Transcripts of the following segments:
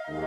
Hello,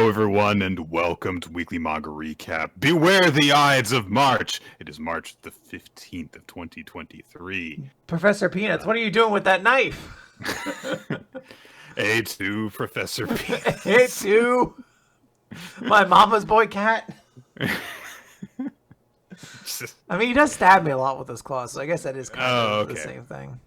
everyone, and welcome to Weekly Manga Recap. Beware the Ides of March! It is March the 15th of 2023. Professor Peanuts, what are you doing with that knife? A2, Professor Peanuts. A2! My mama's boy cat? I mean, he does stab me a lot with his claws, so I guess that is kind of the same thing.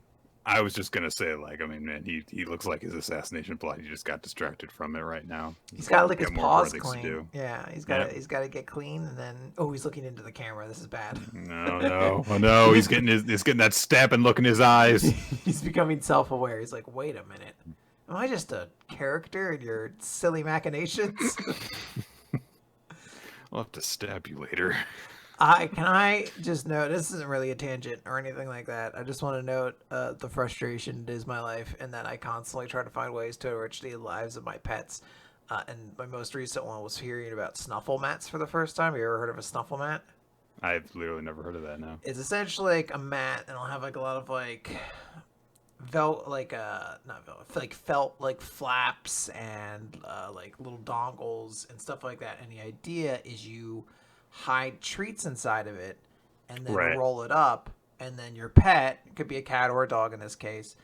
I was just gonna say, man, he looks like his assassination plot. He just got distracted from it right now. He's got to lick his paws clean. Yeah, he's got to get clean, and then he's looking into the camera. This is bad. No! He's getting that stabbing look in his eyes. He's becoming self-aware. He's like, wait a minute, am I just a character in your silly machinations? I'll have to stab you later. Can I just note, this isn't really a tangent or anything like that. I just want to note the frustration it is my life, and that I constantly try to find ways to enrich the lives of my pets. And my most recent one was hearing about snuffle mats for the first time. You ever heard of a snuffle mat? I've literally never heard of that. No. It's essentially like a mat, and it'll have like a lot of felt like flaps and like little dongles and stuff like that. And the idea is you hide treats inside of it and then roll it up, and then your pet, it could be a cat or a dog in this case,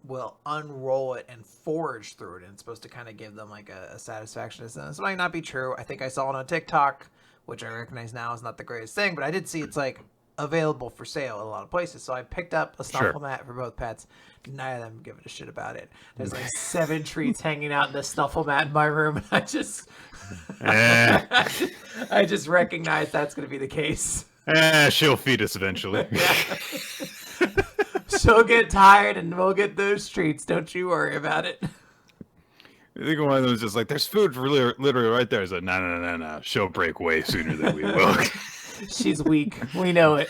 will unroll it and forage through it, and it's supposed to kind of give them like a satisfaction. This might not be true. I think I saw it on TikTok, which I recognize now is not the greatest thing, but I did see it's like available for sale at a lot of places. So I picked up a snuffle mat for both pets. None of them give a shit about it. There's like 7 treats hanging out in the snuffle mat in my room, and I just recognize that's going to be the case. She'll feed us eventually. She'll get tired, and we'll get those treats. Don't you worry about it. I think one of them was just like, "There's food literally right there." I said, "No. She'll break way sooner than we will." She's weak. We know it.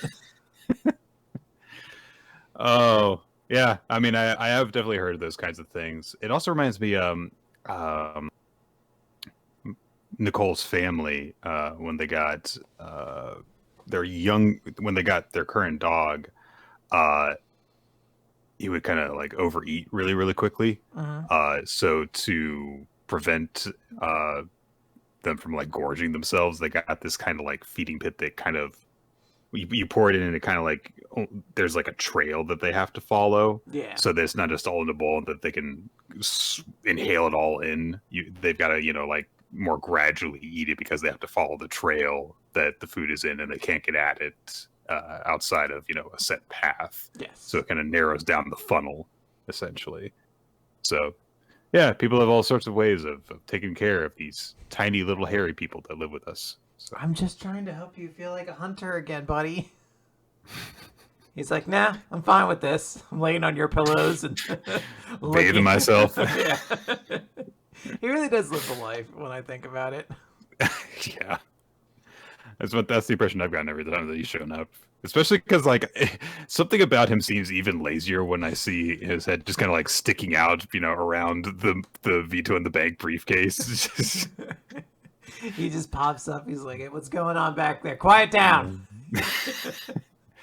Oh, yeah. I mean, I have definitely heard of those kinds of things. It also reminds me, Nicole's family, when they got when they got their current dog, he would kind of like overeat really, really quickly. So to prevent them from like gorging themselves, they got this kind of like feeding pit that kind of you pour it in, and it kind of like there's like a trail that they have to follow. So that it's not just all in the bowl, that they can inhale it all in. They've got to like more gradually eat it, because they have to follow the trail that the food is in, and they can't get at it outside of a set path. So it kind of narrows down the funnel essentially. So yeah, people have all sorts of ways of taking care of these tiny little hairy people that live with us. So. I'm just trying to help you feel like a hunter again, buddy. He's like, nah, I'm fine with this. I'm laying on your pillows and bathing myself. Yeah. He really does live the life when I think about it. Yeah. That's the impression I've gotten every time that he's shown up. Especially because like something about him seems even lazier when I see his head just kind of like sticking out, around the Vito in the Bank briefcase. He just pops up. He's like, hey, what's going on back there? Quiet down.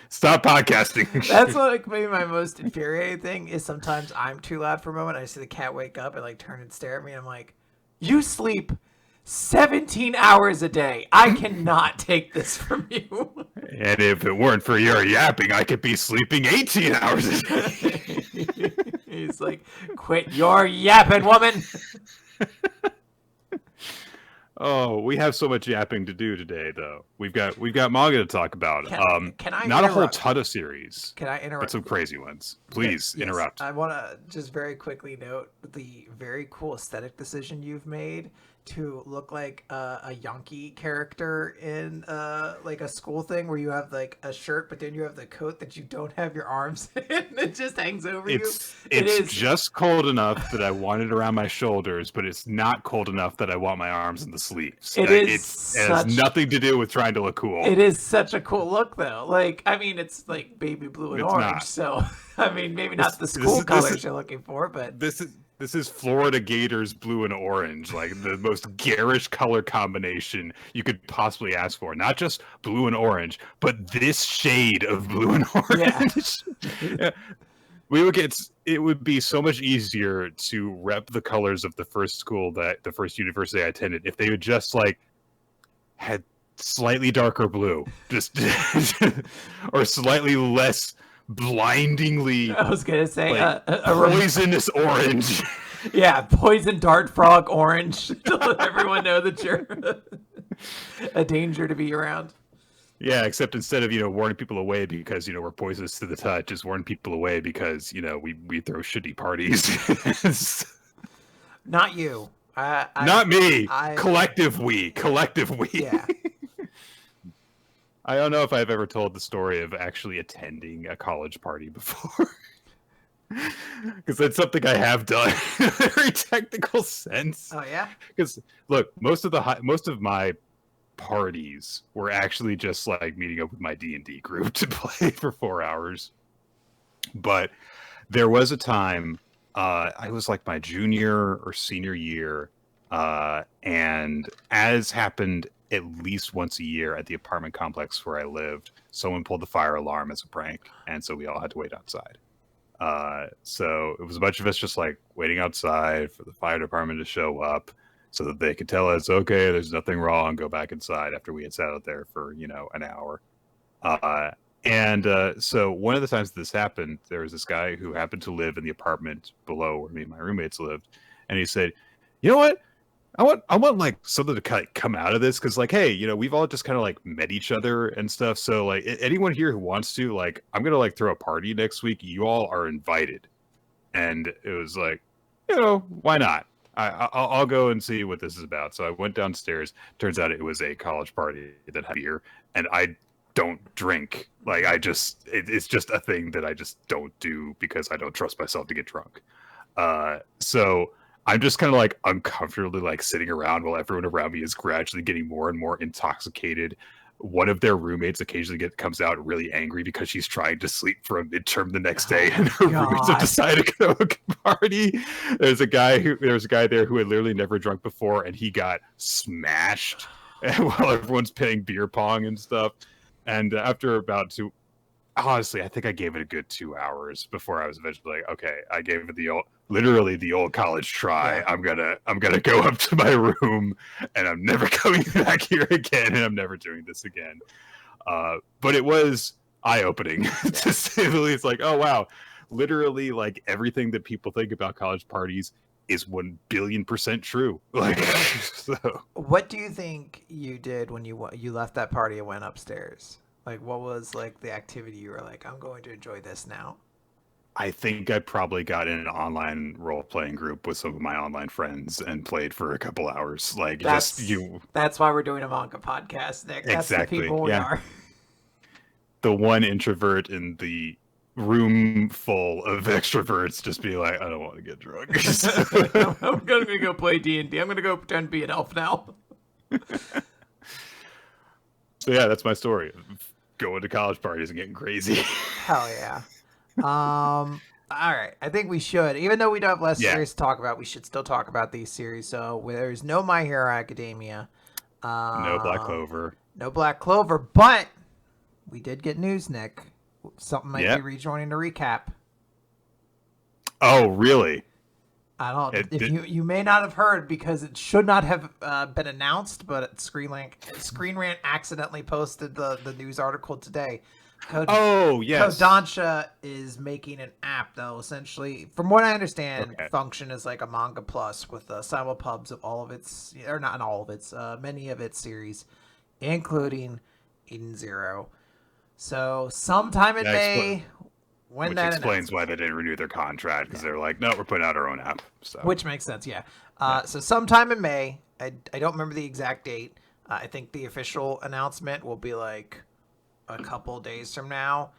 Stop podcasting. That's what like maybe my most infuriating thing is. Sometimes I'm too loud for a moment. I see the cat wake up and like turn and stare at me. And I'm like, you sleep 17 hours a day. I cannot take this from you. And if it weren't for your yapping, I could be sleeping 18 hours a day. He's like, quit your yapping, woman. Oh, we have so much yapping to do today, though. We've got manga to talk about. Can I not interrupt? A whole ton of series. Can I interrupt? But some crazy ones. Please interrupt. I want to just very quickly note the very cool aesthetic decision you've made to look like a Yankee character in like a school thing where you have like a shirt, but then you have the coat that you don't have your arms in. It just hangs over you. It's just cold enough that I want it around my shoulders, but it's not cold enough that I want my arms in the sleeves. It has nothing to do with trying to look cool. It is such a cool look, though. Like, I mean, it's like baby blue and orange, not. So I mean, maybe not the school colors you're looking for, but this is Florida Gators blue and orange, like the most garish color combination you could possibly ask for. Not just blue and orange, but this shade of blue and orange. Yeah. It would be so much easier to rep the colors of the first university I attended if they would just like had slightly darker blue, just or slightly less blindingly. I was gonna say like, poisonous orange. Yeah, poison dart frog orange to let everyone know that you're a danger to be around. Yeah, except instead of warning people away because we're poisonous to the touch, just warn people away because we throw shitty parties. Not you. Not me. Collective we. Yeah. I don't know if I've ever told the story of actually attending a college party before. Because that's something I have done in a very technical sense. Oh yeah. Because look, most of my parties were actually just like meeting up with my D&D group to play for 4 hours. But there was a time, I was like my junior or senior year, and as happened at least once a year at the apartment complex where I lived, someone pulled the fire alarm as a prank, and so we all had to wait outside. So it was a bunch of us just like waiting outside for the fire department to show up so that they could tell us, okay, there's nothing wrong, go back inside after we had sat out there for, an hour. So one of the times this happened, there was this guy who happened to live in the apartment below where me and my roommates lived. And he said, you know what? I want like something to kind of come out of this. Cause like, hey, we've all just kind of like met each other and stuff. So like anyone here who wants to, like, I'm going to like throw a party next week. You all are invited. And it was like, why not? I'll go and see what this is about. So I went downstairs. Turns out it was a college party that had beer, and I don't drink. Like it's just a thing that I just don't do because I don't trust myself to get drunk. So I'm just kind of like uncomfortably like sitting around while everyone around me is gradually getting more and more intoxicated. One of their roommates occasionally comes out really angry because she's trying to sleep for a midterm the next day, and her roommates have decided to go to a party. There's a guy there who had literally never drunk before, and he got smashed while everyone's playing beer pong and stuff. And after about honestly, I think I gave it a good 2 hours before I was eventually like, okay, I gave it literally the old college try. Yeah. I'm gonna go up to my room, and I'm never coming back here again, and I'm never doing this again. But it was eye-opening to say the least. Like, oh wow, literally, like everything that people think about college parties is 1,000,000,000% true. Like, so. What do you think you did when you left that party and went upstairs? Like, what was like the activity you were like, I'm going to enjoy this now? I think I probably got in an online role-playing group with some of my online friends and played for a couple hours. Like, that's why we're doing a manga podcast, Nick. That's exactly. The people we are. The one introvert in the room full of extroverts just be like, I don't want to get drunk. I'm gonna go play D&D. I'm gonna go pretend to be an elf now. So yeah, that's my story. Going to college parties and getting crazy. Hell yeah. All right. I think we should, even though we don't have less series to talk about, we should still talk about these series. So there's no My Hero Academia. No Black Clover. No Black Clover, but we did get news, Nick. Something might be rejoining the recap. Oh, really? I don't know. You may not have heard because it should not have been announced, but Screen Rant accidentally posted the news article today. Kodansha is making an app, though, essentially. From what I understand, Function is like a manga plus with simulpubs of all of its, or not all of its, many of its series, including Eden Zero. So sometime in May, which explains why they didn't renew their contract, because they're like, no, we're putting out our own app. So. Which makes sense, yeah. So sometime in May, I don't remember the exact date. I think the official announcement will be like a couple days from now.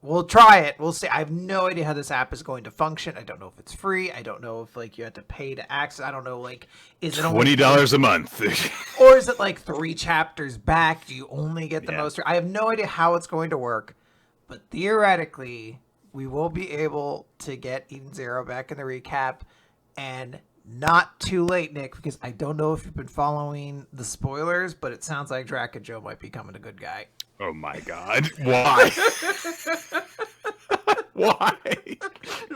We'll try it. We'll see. I have no idea how this app is going to function. I don't know if it's free. I don't know if like you have to pay to access. I don't know, like, is it only $20 a month? Or is it like 3 chapters back? Do you only get the most? I have no idea how it's going to work, but theoretically we will be able to get Eden Zero back in the recap, and not too late, Nick, because I don't know if you've been following the spoilers, but it sounds like Drac and Joe might be becoming a good guy. Oh my god. Why? Why?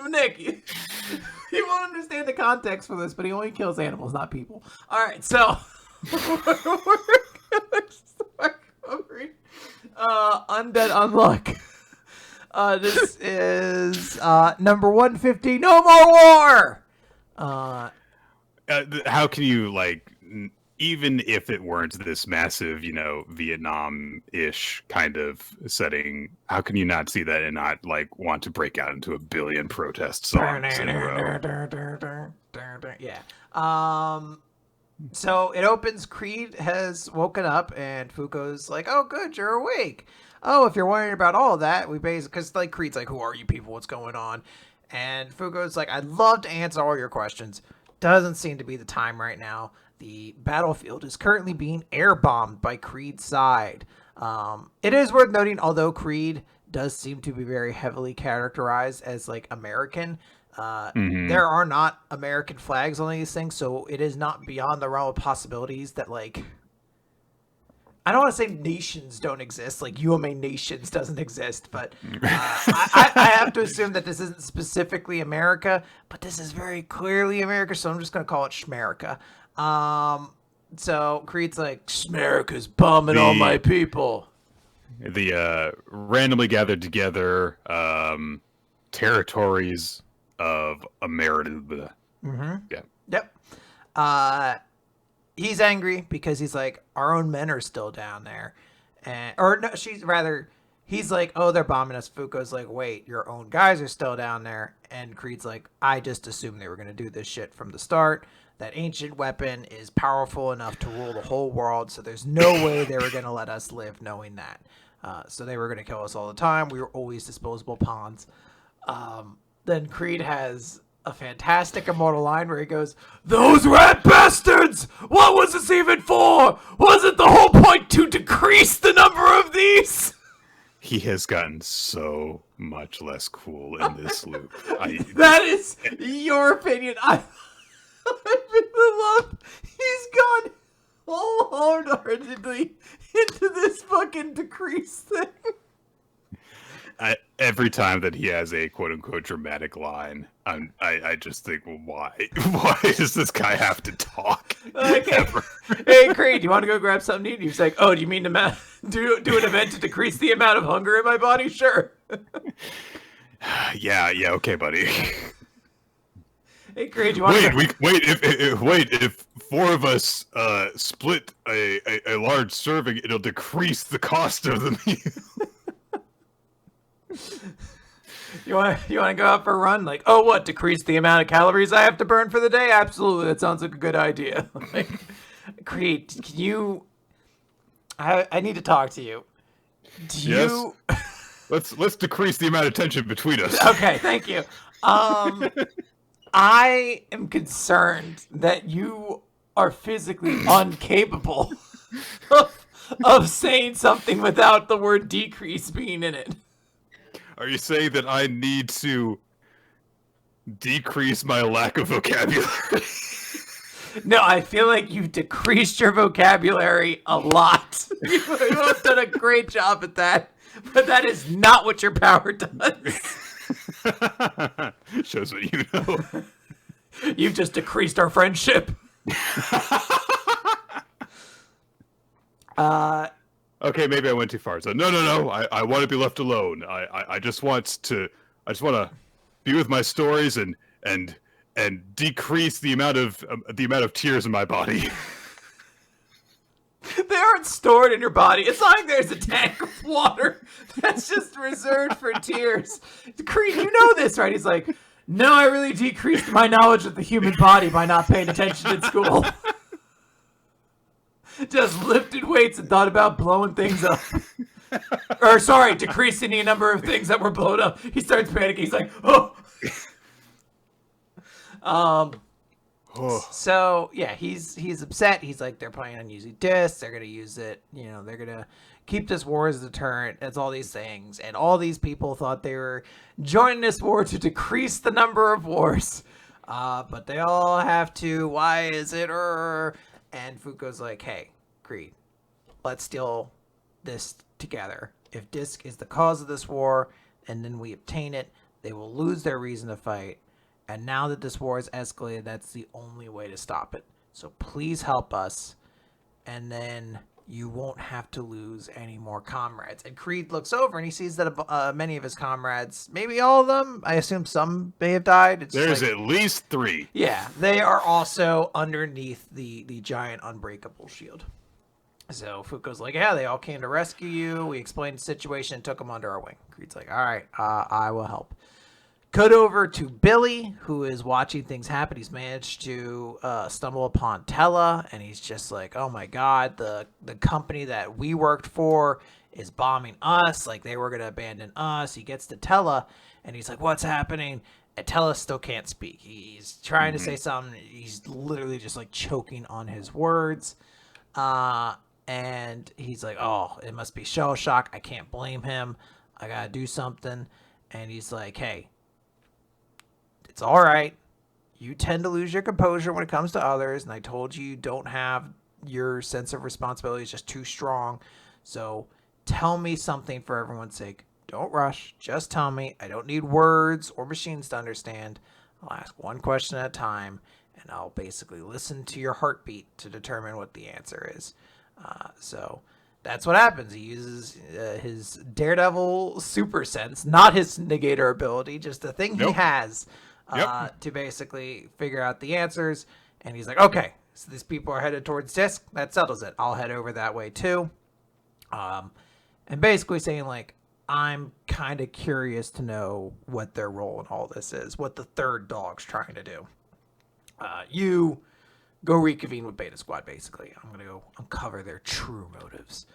Nick, you won't understand the context for this, but he only kills animals, not people. All right, so we're going to start covering Undead Unluck. This is number 150, No More War! How can you, like... Even if it weren't this massive, Vietnam-ish kind of setting, how can you not see that and not like want to break out into a billion protest songs in a row? Yeah. So it opens. Creed has woken up, and Fuko's like, "Oh, good, you're awake. Oh, if you're worried about all of that, we basically because like Creed's like, who are you people? What's going on?" And Fuko's like, "I'd love to answer all your questions. Doesn't seem to be the time right now. The battlefield is currently being air-bombed by Creed's side." It is worth noting, although Creed does seem to be very heavily characterized as, like, American, there are not American flags on these things, so it is not beyond the realm of possibilities that, like... I don't want to say nations don't exist, like UMA Nations doesn't exist, but I have to assume that this isn't specifically America, but this is very clearly America, so I'm just going to call it Schmerica. So Creed's like, Schmerica's bombing all my people. The randomly gathered together territories of America. Mm-hmm. Yeah. Yep. He's angry because he's like, our own men are still down there. He's like, oh, they're bombing us. Fuko's like, wait, your own guys are still down there. And Creed's like, I just assumed they were going to do this shit from the start. That ancient weapon is powerful enough to rule the whole world, so there's no way they were going to let us live knowing that. So they were going to kill us all the time. We were always disposable pawns. Then Creed has a fantastic immortal line where he goes, those rat bastards! What was this even for? Wasn't the whole point to decrease the number of these? He has gotten so much less cool in this loop. That is your opinion. I really love. He's gone wholeheartedly into this fucking decrease thing. Every time that he has a quote-unquote dramatic line, I just think, well, why? Why does this guy have to talk? Okay. Hey, Creed, do you want to go grab something to eat? He's like, oh, do you mean to do an event to decrease the amount of hunger in my body? Sure. Yeah, okay, buddy. Hey, Creed, you want if 4 of us split a large serving, it'll decrease the cost of the meal. You want to go out for a run? Like, oh, what? Decrease the amount of calories I have to burn for the day? Absolutely, that sounds like a good idea. Like, Creed, can you? I need to talk to you. Yes. Let's decrease the amount of tension between us. Okay, thank you. I am concerned that you are physically incapable of saying something without the word decrease being in it. Are you saying that I need to decrease my lack of vocabulary? No, I feel like you've decreased your vocabulary a lot. You have done a great job at that, but that is not what your power does. Shows what you know. You've just decreased our friendship. Okay, maybe I went too far. So no. I want to be left alone. I just want to be with my stories and decrease the amount of tears in my body. They aren't stored in your body. It's not like there's a tank of water that's just reserved for tears. Creed, you know this, right? He's like, No, I really decreased my knowledge of the human body by not paying attention in school. Just lifted weights and thought about blowing things up. Or, sorry, decreasing the number of things that were blown up. He starts panicking. He's like, oh. So, yeah, he's upset. He's like, they're planning on using discs. They're going to use it. You know, they're going to keep this war as a deterrent. It's all these things. And all these people thought they were joining this war to decrease the number of wars. But they all have to. Why is it? And Fuko's like, hey, Creed, let's deal this together. If Disc is the cause of this war, and then we obtain it, they will lose their reason to fight. And now that this war has escalated, that's the only way to stop it. So please help us, and then you won't have to lose any more comrades. And Creed looks over and he sees that many of his comrades, maybe all of them, I assume some may have died. There's at least 3. Yeah, they are also underneath the giant unbreakable shield. So Fuko's like, yeah, they all came to rescue you. We explained the situation and took them under our wing. Creed's like, all right, I will help. Cut over to Billy, who is watching things happen. He's managed to stumble upon Tella, and he's just like, oh my god, the company that we worked for is bombing us. Like, they were going to abandon us. He gets to Tella, and he's like, what's happening? And Tella still can't speak. He's trying to say something. He's literally just, like, choking on his words. And he's like, oh, it must be shell shock. I can't blame him. I got to do something. And he's like, hey, it's all right. You tend to lose your composure when it comes to others, and I told you don't have your sense of responsibility is just too strong. So tell me something for everyone's sake. Don't rush. Just tell me. I don't need words or machines to understand. I'll ask one question at a time, and I'll basically listen to your heartbeat to determine what the answer is. So that's what happens. He uses his Daredevil super sense, not his negator ability, just the thing he has. To basically figure out the answers. And he's like, okay, so these people are headed towards Disc. That settles it. I'll head over that way too. And basically saying, like, I'm kind of curious to know what their role in all this is, what the third dog's trying to do. You go reconvene with Beta Squad, basically. I'm going to go uncover their true motives.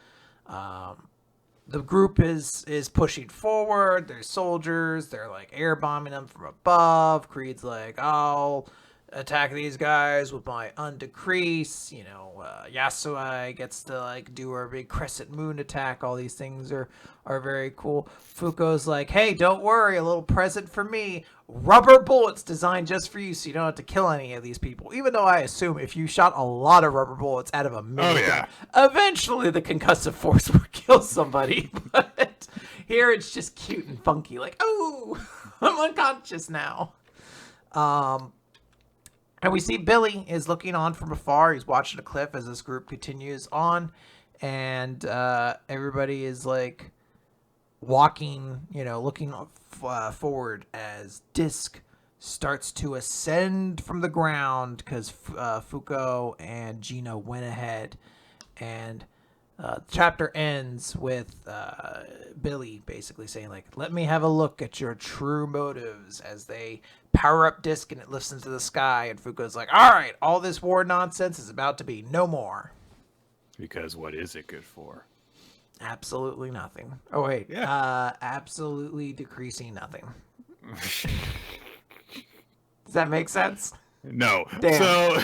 The group is pushing forward. There's soldiers. They're like air bombing them from above. Creed's like, I'll attack these guys with my undecrease. You know, Yasui gets to like do our big crescent moon attack. All these things are very cool. Fuko's like, hey, don't worry, a little present for me. Rubber bullets designed just for you, so you don't have to kill any of these people. Even though I assume if you shot a lot of rubber bullets out of a minigun, eventually the concussive force would kill somebody. But here it's just cute and funky. Like, oh, I'm unconscious now. And we see Billy is looking on from afar. He's watching a cliff as this group continues on. And everybody is like walking, you know, looking forward as Disc starts to ascend from the ground because Fuko and Gina went ahead. And the chapter ends with Billy basically saying, like, let me have a look at your true motives, as they power up Disc and it lifts into the sky. And Fuko's like, all right, all this war nonsense is about to be no more. Because what is it good for? Absolutely nothing. Oh, wait. Yeah. Absolutely decreasing nothing. Does that make sense? No. Damn. So,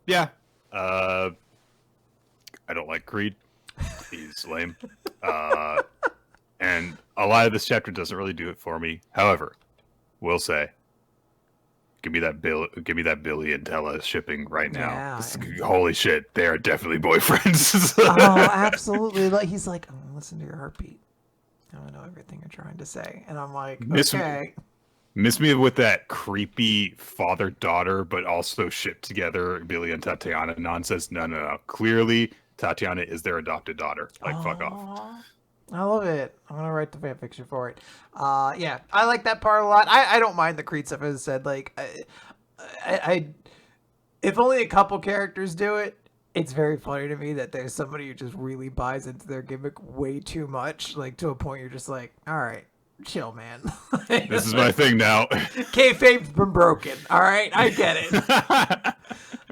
yeah. I don't like Creed. He's lame. And a lot of this chapter doesn't really do it for me. However, will say, give me that Billy and Tella shipping right now. Yeah. Holy shit, they are definitely boyfriends. Oh, absolutely. Like, he's like, oh, listen to your heartbeat. I know everything you're trying to say. And I'm like, okay. Miss me with that creepy father-daughter, but also shipped together Billy and Tatiana nonsense. No. Clearly, Tatiana is their adopted daughter. Like, fuck off. I love it. I'm going to write the fanfiction for it. Yeah, I like that part a lot. I don't mind the Creed stuff, as I said. Like, I if only a couple characters do it, it's very funny to me that there's somebody who just really buys into their gimmick way too much. Like, to a point you're just like, all right, chill, man. This is my thing now. Kayfabe's been broken. All right, I get it.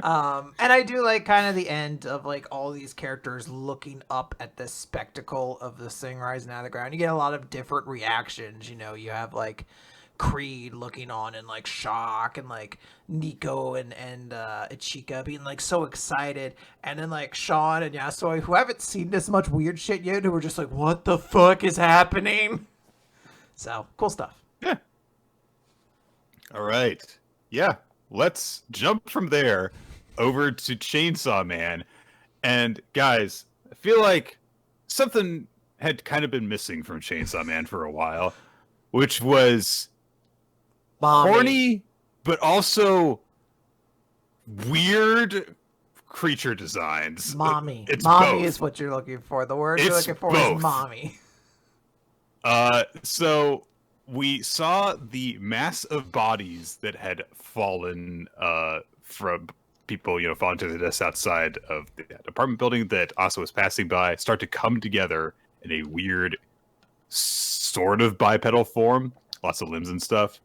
And I do like kind of the end of like all these characters looking up at this spectacle of this thing rising out of the ground. You get a lot of different reactions. You know, you have like Creed looking on in like shock, and like Nico and Ichika being like so excited, and then like Sean and Yasoi, who haven't seen this much weird shit yet, who were just like, what the fuck is happening? So cool stuff. Yeah. All right. Yeah. Let's jump from there over to Chainsaw Man. And guys, I feel like something had kind of been missing from Chainsaw Man for a while, which was horny, but also weird creature designs. Mommy. It's mommy both. Is what you're looking for. The word you're looking for both. is mommy. So we saw the mass of bodies that had fallen from people, falling to the dust outside of the apartment building that Asa was passing by start to come together in a weird sort of bipedal form, lots of limbs and stuff.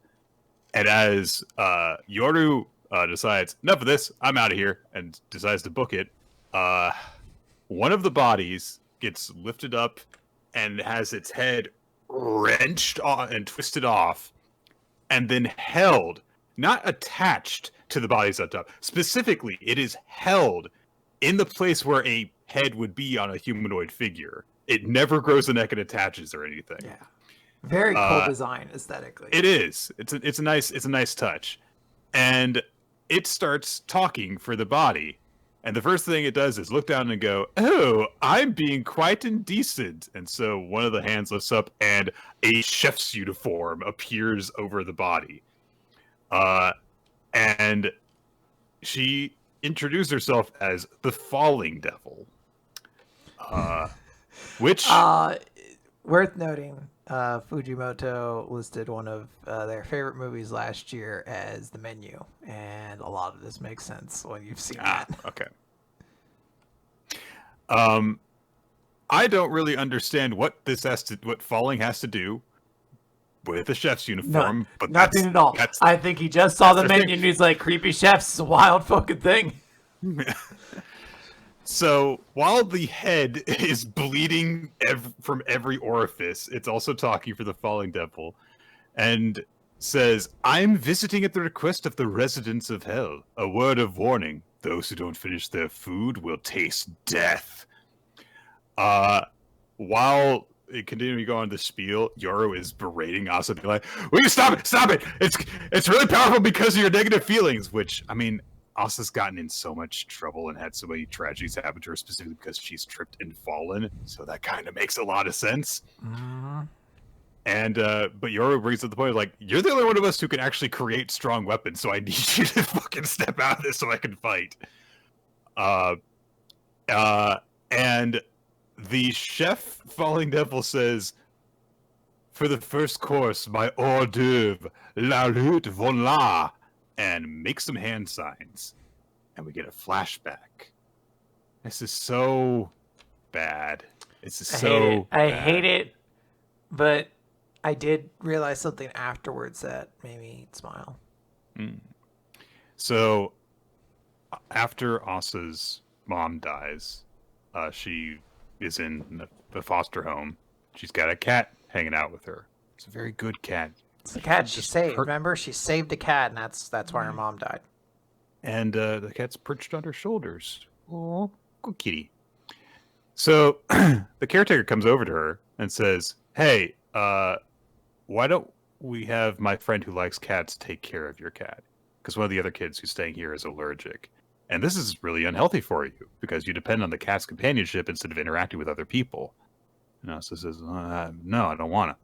And as Yoru decides, enough of this, I'm out of here, and decides to book it, one of the bodies gets lifted up and has its head wrenched and twisted off, and then held, not attached to the bodies up top. Specifically, it is held in the place where a head would be on a humanoid figure. It never grows a neck and attaches or anything. Yeah, very cool design aesthetically. It is. It's a nice touch, and it starts talking for the body. And the first thing it does is look down and go, oh, I'm being quite indecent. And so one of the hands lifts up and a chef's uniform appears over the body. And she introduced herself as the Falling Devil. Which... worth noting, Fujimoto listed one of their favorite movies last year as The Menu, and a lot of this makes sense when you've seen that. Okay. I don't really understand what falling has to do with a chef's uniform, but nothing at all. I think he just saw The Menu and he's like, creepy chefs is a wild fucking thing. So while the head is bleeding from every orifice, it's also talking for the Falling Devil and says, I'm visiting at the request of the residents of hell. A word of warning. Those who don't finish their food will taste death. While it continuing to go on the spiel, Yoru is berating Asa, being like, will you stop it? It's really powerful because of your negative feelings, which, I mean, Asa's gotten in so much trouble and had so many tragedies happen to her specifically because she's tripped and fallen, so that kind of makes a lot of sense. Mm-hmm. And but Yoru brings up the point, like, you're the only one of us who can actually create strong weapons, so I need you to fucking step out of this so I can fight. And the chef Falling Devil says, for the first course, my hors d'oeuvre, la lutte von la, and make some hand signs. And we get a flashback. This is so bad. I hate it, but I did realize something afterwards that made me smile. So, after Asa's mom dies, she is in the foster home. She's got a cat hanging out with her. It's a very good cat. It's the cat she saved. Remember, she saved a cat, and that's why her mom died. And the cat's perched on her shoulders. Oh, good kitty. So the caretaker comes over to her and says, hey, why don't we have my friend who likes cats take care of your cat? Because one of the other kids who's staying here is allergic. And this is really unhealthy for you because you depend on the cat's companionship instead of interacting with other people. And Asa says, no, I don't want to.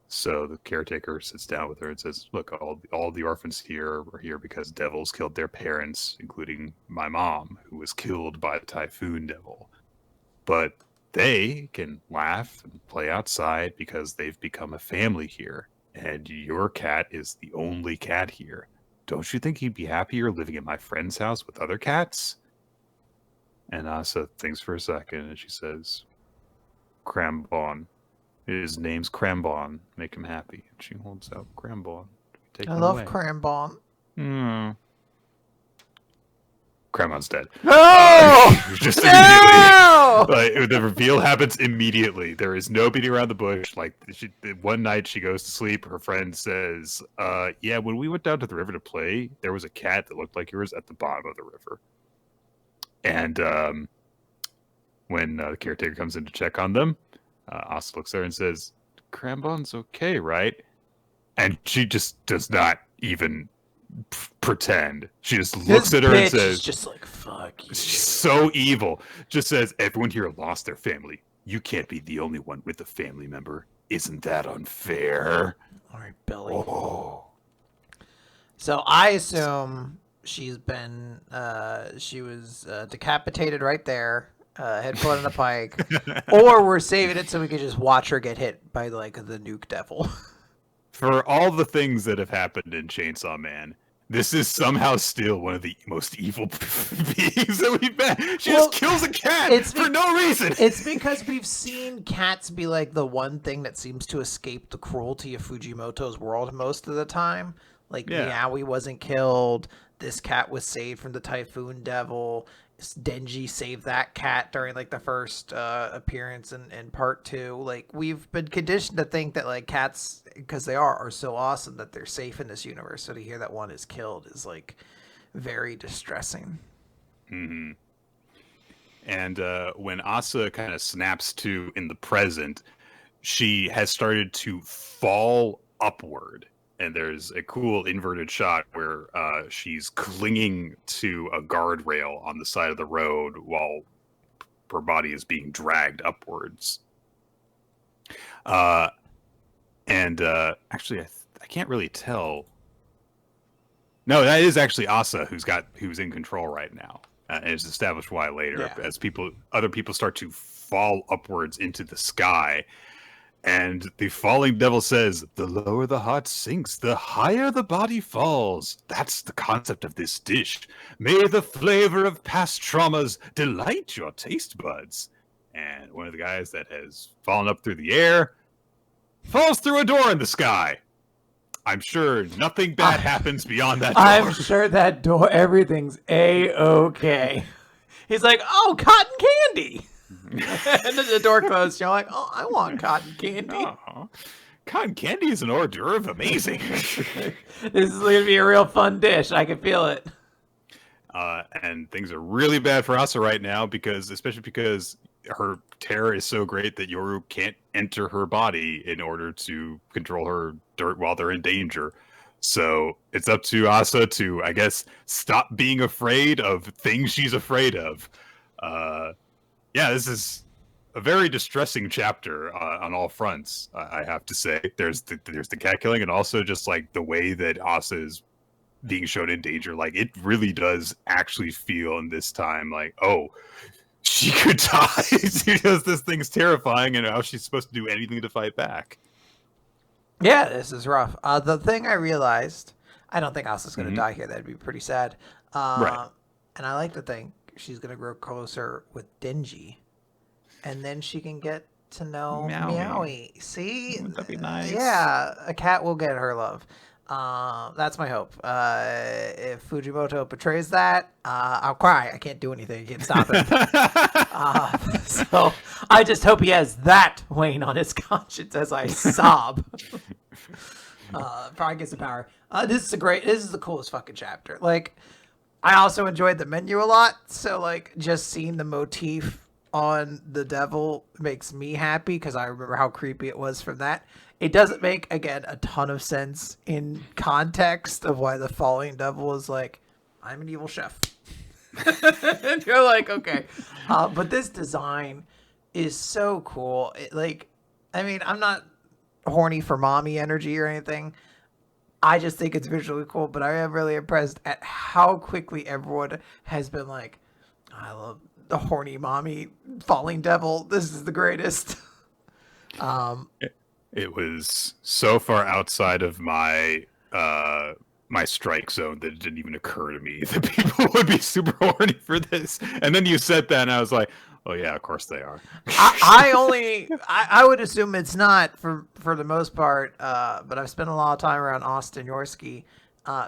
So the caretaker sits down with her and says, look, all the orphans here are here because devils killed their parents, including my mom, who was killed by the Typhoon Devil. But they can laugh and play outside because they've become a family here. And your cat is the only cat here. Don't you think he'd be happier living at my friend's house with other cats? And Asa thinks for a second and she says, Crambon. His name's Crambon. Make him happy. And she holds out Crambon. Take I him love away. Crambon. Crambon's dead. No! Just No! immediately. The reveal happens immediately. There is no beating around the bush. Like, one night she goes to sleep. Her friend says, yeah, when we went down to the river to play, there was a cat that looked like yours at the bottom of the river. And when the caretaker comes in to check on them, Asa looks at her and says, Crambon's okay, right? And she just does not even pretend. She just looks at her and says, just like, fuck you. She's so evil. Just says, everyone here lost their family. You can't be the only one with a family member. Isn't that unfair? All right, Billy. Oh. So I assume she's been, she was decapitated right there, head put on a pike, or we're saving it so we can just watch her get hit by like the nuke devil. For all the things that have happened in Chainsaw Man, this is somehow still one of the most evil beings that we've met. She just kills a cat for no reason. It's because we've seen cats be like the one thing that seems to escape the cruelty of Fujimoto's world most of the time. Like, Meowie wasn't killed. This cat was saved from the Typhoon Devil. Denji saved that cat during like the first appearance in part 2. Like, we've been conditioned to think that like cats, because they are so awesome, that they're safe in this universe. So to hear that one is killed is like very distressing. Mm-hmm. And when Asa kind of snaps to in the present, she has started to fall upward. And there's a cool inverted shot where she's clinging to a guardrail on the side of the road while her body is being dragged upwards. Actually, I can't really tell. No, that is actually Asa who's in control right now. And it's established why later, as other people start to fall upwards into the sky. And the falling devil says, the lower the heart sinks, the higher the body falls. That's the concept of this dish. May the flavor of past traumas delight your taste buds. And one of the guys that has fallen up through the air falls through a door in the sky. I'm sure nothing bad happens beyond that door. I'm sure that door, everything's A-okay. He's like, oh, cotton candy. And then the door closed. You're like, oh, I want cotton candy. Oh, cotton candy is an hors d'oeuvre. Amazing. This is going to be a real fun dish. I can feel it. And things are really bad for Asa right now, especially because her terror is so great that Yoru can't enter her body in order to control her while they're in danger. So it's up to Asa to, I guess, stop being afraid of things she's afraid of. Yeah, this is a very distressing chapter on all fronts. I have to say, there's the cat killing, and also just like the way that Asa is being shown in danger. Like, it really does actually feel in this time like, oh, she could die because this thing's terrifying, and how she's supposed to do anything to fight back. Yeah, this is rough. The thing I realized, I don't think Asa's going to die here. That'd be pretty sad. Right. And I like to think she's going to grow closer with Denji, and then she can get to know Meowie. See? Wouldn't that be nice? Yeah, a cat will get her love. That's my hope. If Fujimoto betrays that, I'll cry. I can't do anything. I can't stop it. So I just hope he has that weighing on his conscience as I sob. Probably gets some power. This is the coolest fucking chapter. Like, I also enjoyed the menu a lot, so like just seeing the motif on the devil makes me happy because I remember how creepy it was from that. It doesn't make, again, a ton of sense in context of why the falling devil is like, I'm an evil chef. And you're like, okay. But this design is so cool. I'm not horny for mommy energy or anything. I just think it's visually cool, but I am really impressed at how quickly everyone has been like, I love the horny mommy falling devil. This is the greatest. It was so far outside of my my strike zone that it didn't even occur to me that people would be super horny for this. And then you said that, and I was like, Oh yeah, of course they are. I would assume it's not for the most part, but I've spent a lot of time around Austin Yorsky,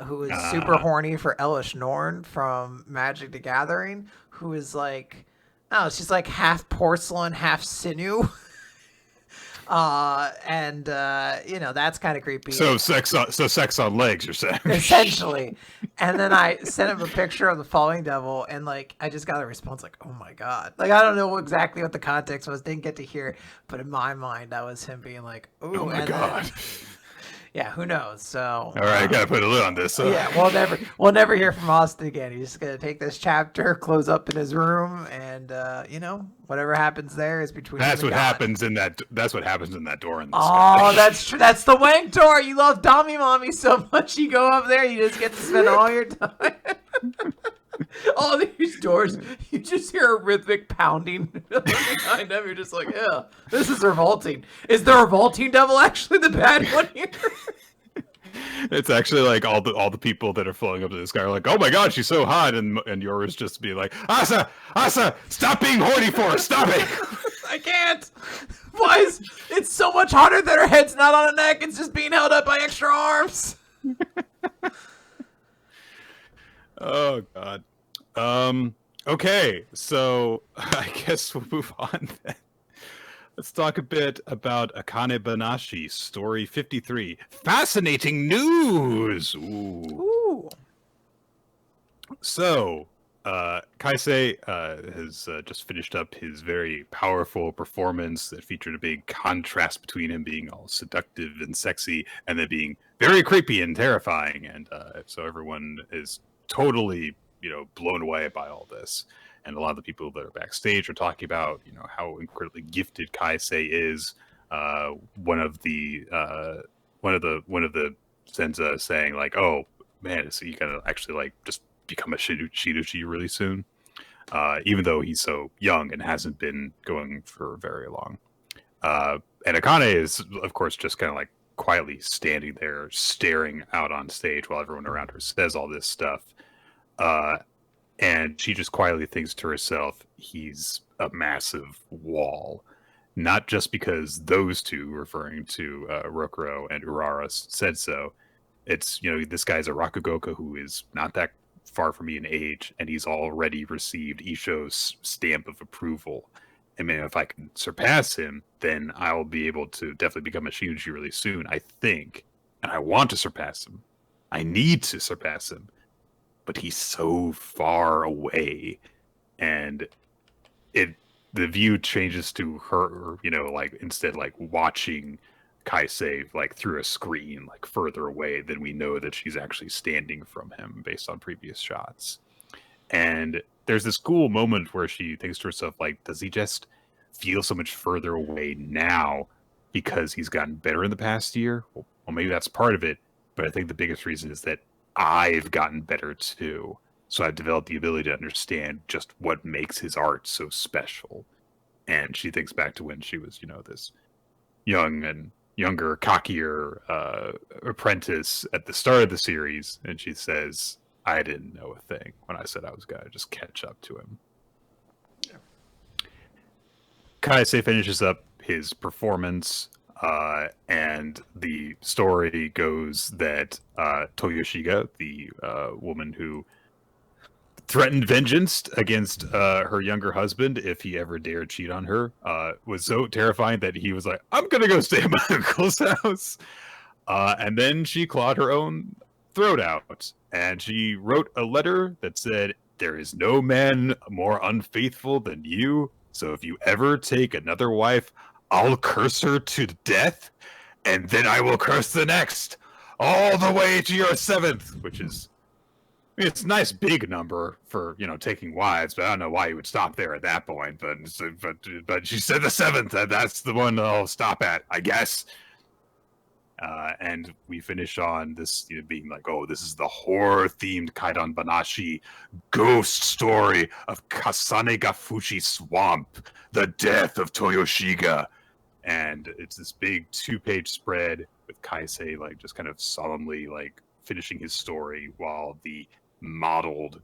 who is super horny for Elish Norn from Magic the Gathering, who is like, oh, she's like half porcelain, half sinew. You know, that's kind of creepy. So sex on legs, you're saying? Essentially. And then I sent him a picture of the Falling Devil, and like I just got a response like, "Oh my god!" Like I don't know exactly what the context was, didn't get to hear, but in my mind that was him being like, "Ooh, oh my god." Then, yeah, who knows? So all right, I gotta put a lid on this. Yeah, we'll never hear from Austin again. He's just gonna take this chapter, close up in his room, and you know, whatever happens there is between. That's what happens in that. That's what happens in that door in the sky. Oh, that's true. That's the wank door. You love Dommy Mommy so much. You go up there, you just get to spend all your time. All these doors, you just hear a rhythmic pounding behind them. You're just like, yeah, this is revolting. Is the revolting devil actually the bad one here? It's actually like all the people that are flowing up to this guy are like, oh my god, she's so hot, and yours just be like, Asa, stop being horny for her, stop it. I can't. Why is it's so much harder that her head's not on a neck? It's just being held up by extra arms. Oh god. Okay, so I guess we'll move on then. Let's talk a bit about Akane-banashi, story 53. Fascinating news! Ooh. So, Kaisei has just finished up his very powerful performance that featured a big contrast between him being all seductive and sexy and then being very creepy and terrifying. And so everyone is totally, blown away by all this. And a lot of the people that are backstage are talking about, how incredibly gifted Kaisei is. One of the Senza saying like, "Oh man, so you gotta actually like just become a Shidoshi really soon," even though he's so young and hasn't been going for very long. And Akane is, of course, just kind of like quietly standing there, staring out on stage while everyone around her says all this stuff. And she just quietly thinks to herself, he's a massive wall. Not just because those two, referring to Rokuro and Urara, said so. It's, this guy's a Rakugoka who is not that far from me in age, and he's already received Isho's stamp of approval. I mean, if I can surpass him, then I'll be able to definitely become a Shinuchi really soon, I think. And I want to surpass him. I need to surpass him. But he's so far away, and the view changes to her, like instead like watching Kaisei like through a screen, like further away than we know that she's actually standing from him based on previous shots. And there's this cool moment where she thinks to herself, like, does he just feel so much further away now because he's gotten better in the past year? Well, maybe that's part of it, but I think the biggest reason is that I've gotten better too. So I've developed the ability to understand just what makes his art so special. And she thinks back to when she was, this younger, cockier apprentice at the start of the series. And she says, I didn't know a thing when I said I was going to just catch up to him. Kaisei finishes up his performance. And the story goes that Toyoshiga, the woman who threatened vengeance against her younger husband if he ever dared cheat on her, was so terrifying that he was like, I'm going to go stay at my uncle's house. And then she clawed her own throat out. And she wrote a letter that said, there is no man more unfaithful than you. So if you ever take another wife, I'll curse her to death, and then I will curse the next, all the way to your seventh, which is, it's a nice big number for, taking wives, but I don't know why you would stop there at that point, but she said the seventh, and that's the one I'll stop at, I guess. And we finish on this being like, oh, this is the horror-themed Akane-banashi ghost story of Kasane-ga-Fushi Swamp, the death of Toyoshiga. And it's this big 2-page spread with Kaisei like just kind of solemnly like finishing his story while the modeled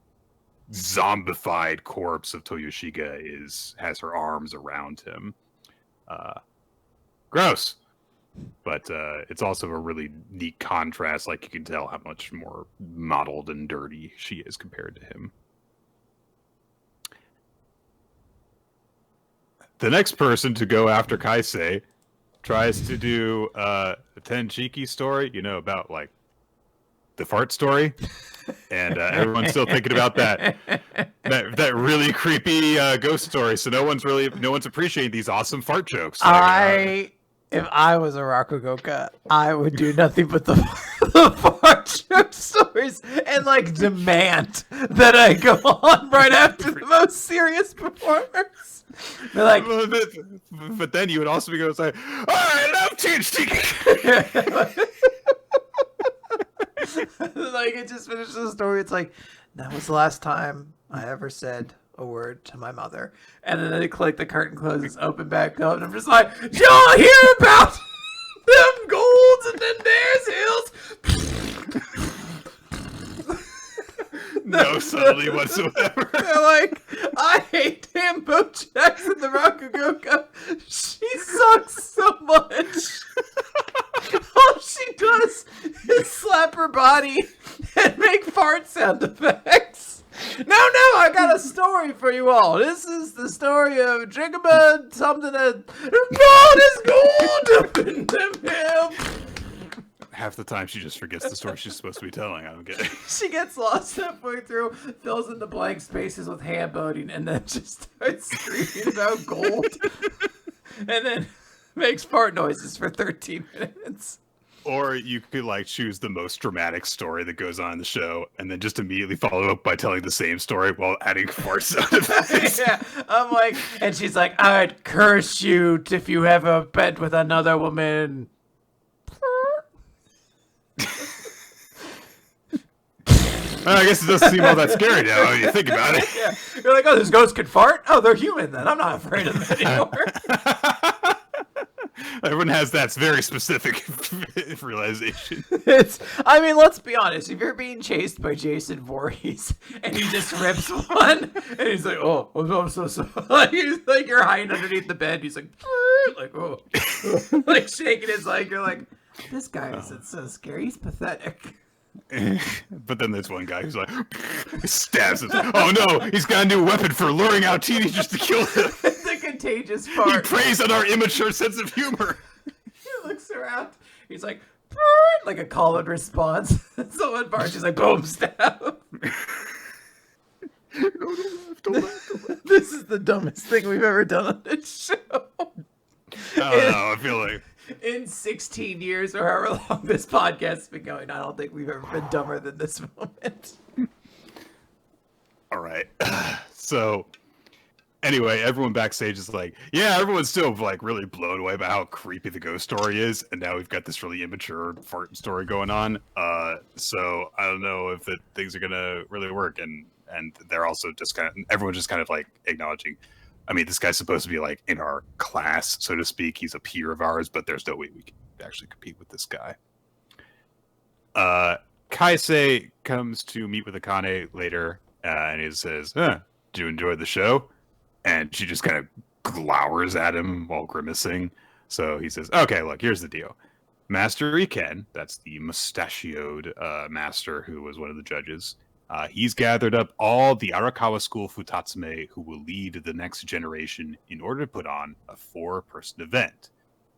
zombified corpse of Toyoshika has her arms around him. Gross. But it's also a really neat contrast. Like, you can tell how much more mottled and dirty she is compared to him. The next person to go after Kaisei tries to do a Tenjiki story, about like the fart story, and everyone's still thinking about that really creepy ghost story. So no one's appreciating these awesome fart jokes. If I was a Rakugoka, I would do nothing but the fart joke stories and like demand that I go on right after the most serious performers. They're like, but then you would also be going to say, "Oh, I love Tenjiki." Like, it just finishes the story. It's like, that was the last time I ever said a word to my mother. And then they click, the curtain closes, open back up, and I'm just like, y'all hear about them golds and then there's hills? No subtlety whatsoever. They're like, I hate Tambo Jackson, the Rakugoka. She sucks so much. All she does is slap her body and make fart sound effects. No, I got a story for you all. This is the story of Jigabud, something that God is gold up in them hills. Half the time she just forgets the story she's supposed to be telling. I don't get it. She gets lost halfway through, fills in the blank spaces with hand boating, and then just starts screaming about gold. And then makes fart noises for 13 minutes. Or you could like choose the most dramatic story that goes on in the show, and then just immediately follow up by telling the same story while adding fart sound effects. Yeah, I'm like, and she's like, I'd curse you if you ever bed with another woman. I guess it doesn't seem all that scary now when you think about it. Yeah, you're like, oh, those ghosts can fart? Oh, they're human then. I'm not afraid of them anymore. Everyone has that very specific realization. Let's be honest. If you're being chased by Jason Voorhees and he just rips one, and he's like, oh, I'm so sorry. He's like, you're hiding underneath the bed. He's like, oh, like shaking his leg. You're like, this guy isn't so scary. He's pathetic. But then there's one guy who's like, stabs him. Oh no, he's got a new weapon for luring out teenagers to kill him. The contagious fart. He preys on our immature sense of humor. He looks around. He's like, like a call and response. Someone barks. She's like, boom, stab. Don't laugh. This is the dumbest thing we've ever done on this show. I don't know. I feel like in 16 years or however long this podcast has been going, I don't think we've ever been dumber than this moment. All right. So anyway, everyone backstage is like, yeah, everyone's still like really blown away by how creepy the ghost story is, and now we've got this really immature fart story going on. So I don't know if things are gonna really work, and they're also just everyone's just kind of like acknowledging. I mean, this guy's supposed to be like in our class, so to speak. He's a peer of ours, but there's no way we can actually compete with this guy. Kaisei comes to meet with Akane later, and he says, did you enjoy the show? And she just kind of glowers at him while grimacing. So he says, okay, look, here's the deal. Master Iken, that's the mustachioed master who was one of the judges, he's gathered up all the Arakawa School Futatsume who will lead the next generation in order to put on a 4-person event.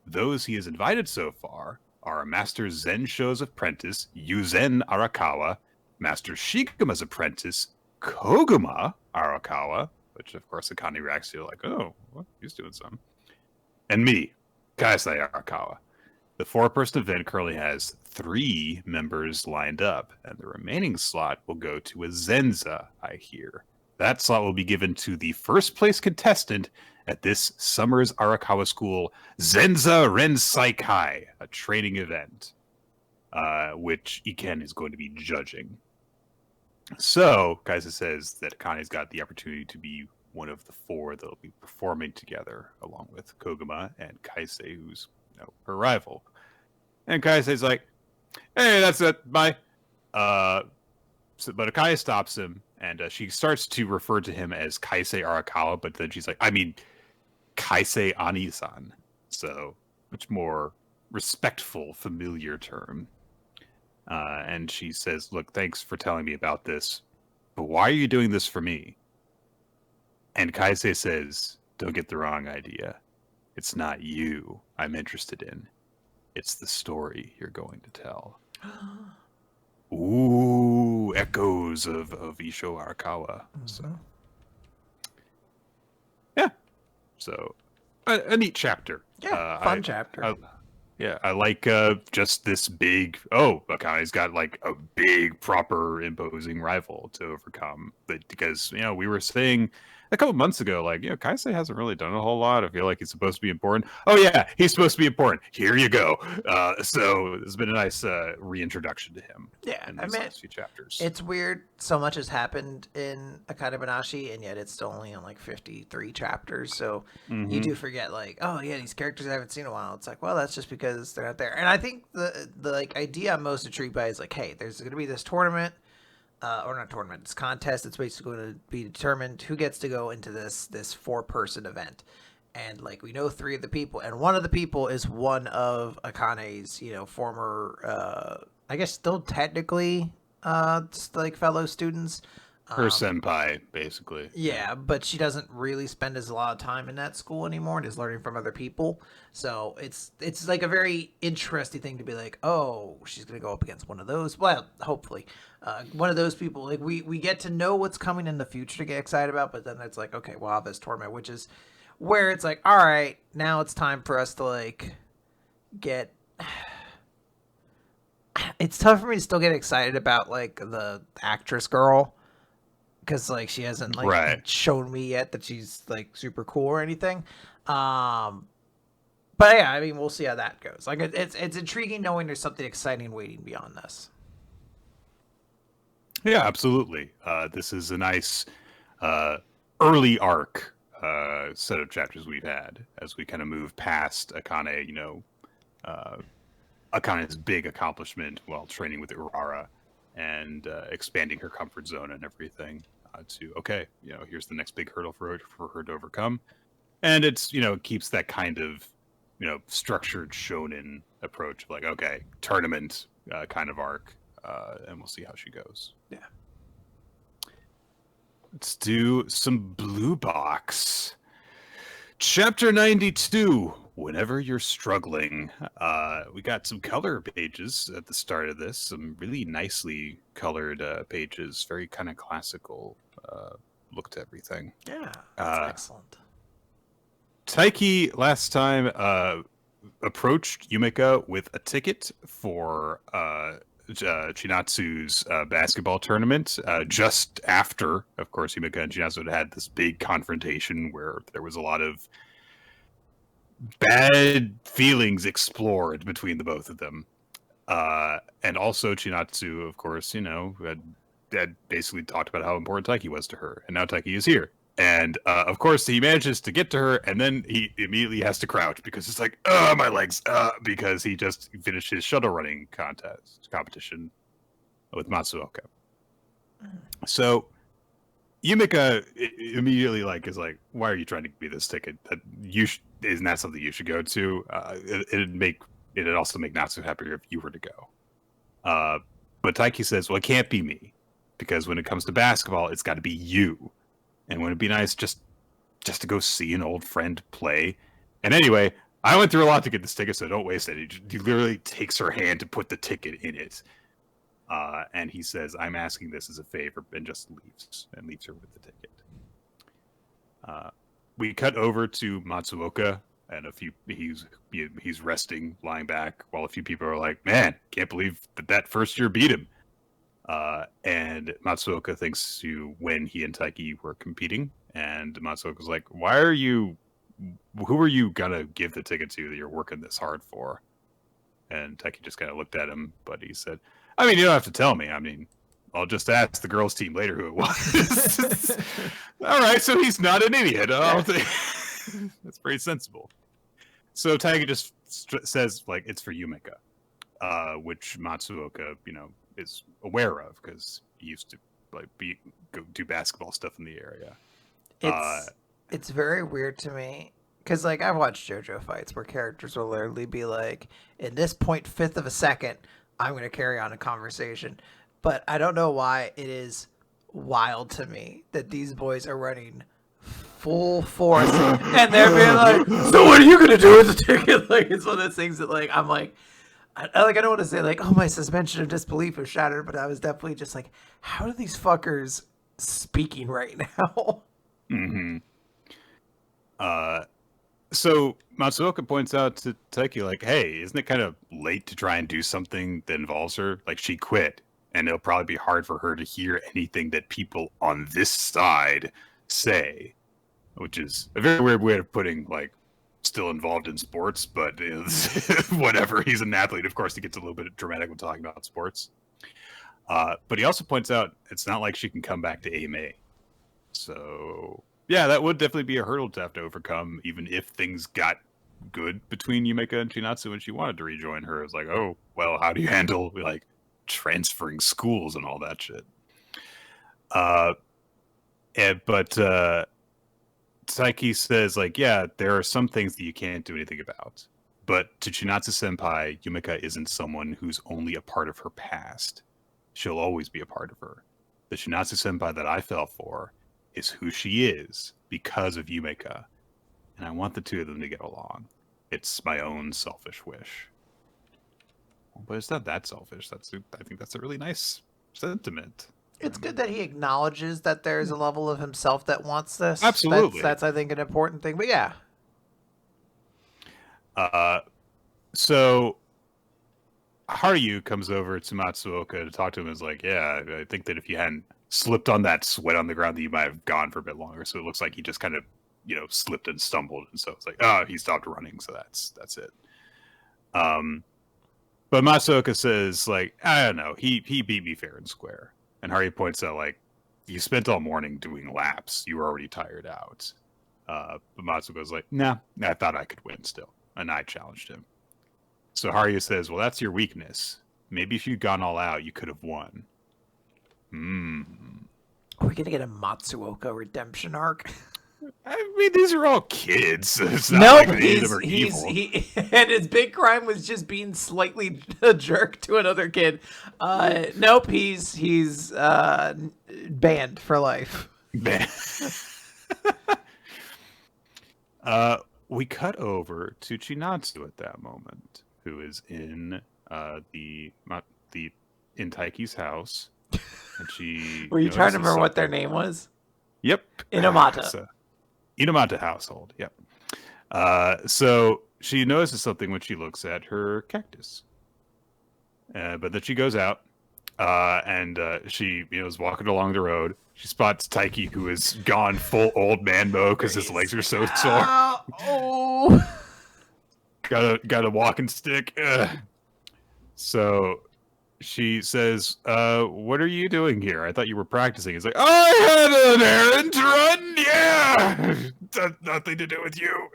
Those he has invited so far are Master Zensho's apprentice, Yuzen Arakawa, Master Shikuma's apprentice, Koguma Arakawa, which of course Akane reacts to like, oh, what? He's doing something. And me, Kaisei Arakawa. The 4-person event currently has 3 members lined up, and the remaining slot will go to a Zenza, I hear. That slot will be given to the first place contestant at this summer's Arakawa School Zenza Rensaikai, a training event, which Iken is going to be judging. So, Kaisa says that Akane's got the opportunity to be one of the 4 that'll be performing together, along with Koguma and Kaisei, who's her rival. And Kaisei's like, hey, that's it, bye. But Akane stops him And she starts to refer to him as Kaisei Arakawa, but then she's like, I mean, Kaisei Ani-san. So, much more respectful, familiar term. And she says, look, thanks for telling me about this, but why are you doing this for me? And Kaisei says, don't get the wrong idea. It's not you I'm interested in. It's the story you're going to tell. Ooh, echoes of Isho Arakawa. Mm-hmm. So, yeah. So, a neat chapter. Yeah, fun chapter. I like just this big. Oh, Akane's got like a big, proper, imposing rival to overcome. But because we were saying a couple months ago, like Kaisei hasn't really done a whole lot. I feel like he's supposed to be important. Oh yeah, he's supposed to be important. Here you go. So it's been a nice reintroduction to him. Yeah, in these last few chapters. It's weird. So much has happened in Akane-banashi, and yet it's still only in like 53 chapters. So you do forget, like, oh yeah, these characters I haven't seen in a while. It's like, well, that's just because they're not there. And I think the like idea I'm most intrigued by is like, hey, there's going to be this tournament. Or not tournament, it's contest. It's basically going to be determined who gets to go into this 4-person event. And like we know 3 of the people, and one of the people is one of Akane's, former, I guess still technically, like fellow students. Her senpai, basically. Yeah, but she doesn't really spend a lot of time in that school anymore and is learning from other people. So it's like a very interesting thing to be like, oh, she's going to go up against one of those. Well, hopefully. One of those people. Like we get to know what's coming in the future to get excited about, but then it's like, okay, we'll have this tournament, which is where it's like, all right, now it's time for us to like get... It's tough for me to still get excited about like the actress girl. Because like she hasn't like shown me yet that she's like super cool or anything, but yeah, I mean we'll see how that goes. Like it's intriguing knowing there's something exciting waiting beyond this. Yeah, absolutely. This is a nice early arc set of chapters we've had as we kind of move past Akane. Akane's big accomplishment while training with Urara and expanding her comfort zone and everything. To here's the next big hurdle for her to overcome, and it's keeps that kind of structured shonen approach of like tournament kind of arc, and we'll see how she goes. Yeah, let's do some blue box chapter 92. Whenever you're struggling, we got some color pages at the start of this, some really nicely colored pages, very kind of classical look to everything. Yeah, that's excellent. Taiki last time approached Yumika with a ticket for Chinatsu's basketball tournament, just after, of course, Yumika and Chinatsu had this big confrontation where there was a lot of bad feelings explored between the both of them. And also Chinatsu, of course, had basically talked about how important Taiki was to her. And now Taiki is here. And, of course, he manages to get to her, and then he immediately has to crouch because it's like, my legs, because he just finished his shuttle running competition with Matsuoka. So Yumika immediately is like, why are you trying to give me this ticket? Isn't that something you should go to? It'd also make Natsu happier if you were to go. But Taiki says, well, it can't be me, because when it comes to basketball, it's got to be you. And wouldn't it be nice just to go see an old friend play? And anyway, I went through a lot to get this ticket, so don't waste it. He literally takes her hand to put the ticket in it. And he says, I'm asking this as a favor, and just leaves her with the ticket. We cut over to Matsuoka, and he's resting, lying back, while a few people are like, man, can't believe that first year beat him. And Matsuoka thinks to when he and Taiki were competing, and Matsuoka's like, who are you gonna give the ticket to that you're working this hard for? And Taiki just kind of looked at him, but he said, I mean, you don't have to tell me. I mean, I'll just ask the girls' team later who it was. All right, so he's not an idiot. That's very sensible. So Taiki just says, it's for Yumika, which Matsuoka, is aware of because he used to like go do basketball stuff in the area. It's very weird to me because like I've watched JoJo fights where characters will literally be like, in this 0.5 of a second, I'm going to carry on a conversation, but I don't know why it is wild to me that these boys are running full force and they're being like, so what are you going to do with the ticket? Like it's one of those things that like I'm like. I don't want to say like, oh, my suspension of disbelief is shattered, but I was definitely just like, how are these fuckers speaking right now? Mm-hmm. So Matsuoka points out to Taiki, like, hey, isn't it kind of late to try and do something that involves her? Like, she quit, and it'll probably be hard for her to hear anything that people on this side say, which is a very weird way of putting, like, still involved in sports, but whatever. He's an athlete. Of course, he gets a little bit dramatic when talking about sports. But he also points out it's not like she can come back to AMA. So yeah, that would definitely be a hurdle to have to overcome, even if things got good between Yumeka and Chinatsu when she wanted to rejoin her. It's like, oh, well, how do you handle like transferring schools and all that shit? But Saiki says, like, yeah, there are some things that you can't do anything about. But to Chinatsu Senpai, Yumeka isn't someone who's only a part of her past. She'll always be a part of her. The Chinatsu Senpai that I fell for is who she is because of Yumeka. And I want the two of them to get along. It's my own selfish wish. But it's not that selfish. I think that's a really nice sentiment. It's good that he acknowledges that there's a level of himself that wants this. Absolutely. That's I think, an important thing. But yeah. So Haruyu comes over to Matsuoka to talk to him and is like, yeah, I think that if you hadn't slipped on that sweat on the ground, that you might have gone for a bit longer. So it looks like he just kind of, slipped and stumbled. And so it's like, oh, he stopped running. So that's it. But Matsuoka says, like, I don't know. He beat me fair and square. And Haruyu points out, like, you spent all morning doing laps. You were already tired out. But Matsuoka's like, nah, I thought I could win still. And I challenged him. So Haruyu says, well, that's your weakness. Maybe if you'd gone all out, you could have won. Are we going to get a Matsuoka redemption arc? I mean, these are all kids. It's not like any of them are evil. And his big crime was just being slightly a jerk to another kid. Nope, he's banned for life. We cut over to Chinatsu at that moment, who is in in Taiki's house, and she. Were you trying to remember what their name was? Yep, Inamata. Inamata household. Yep. So she notices something when she looks at her cactus, but then she goes out, and she is walking along the road. She spots Taiki, who is gone full old man mode because his legs are so sore. Oh. got a walking stick. So she says, what are you doing here? I thought you were practicing. He's like, I had an errand to run. Yeah. That's nothing to do with you.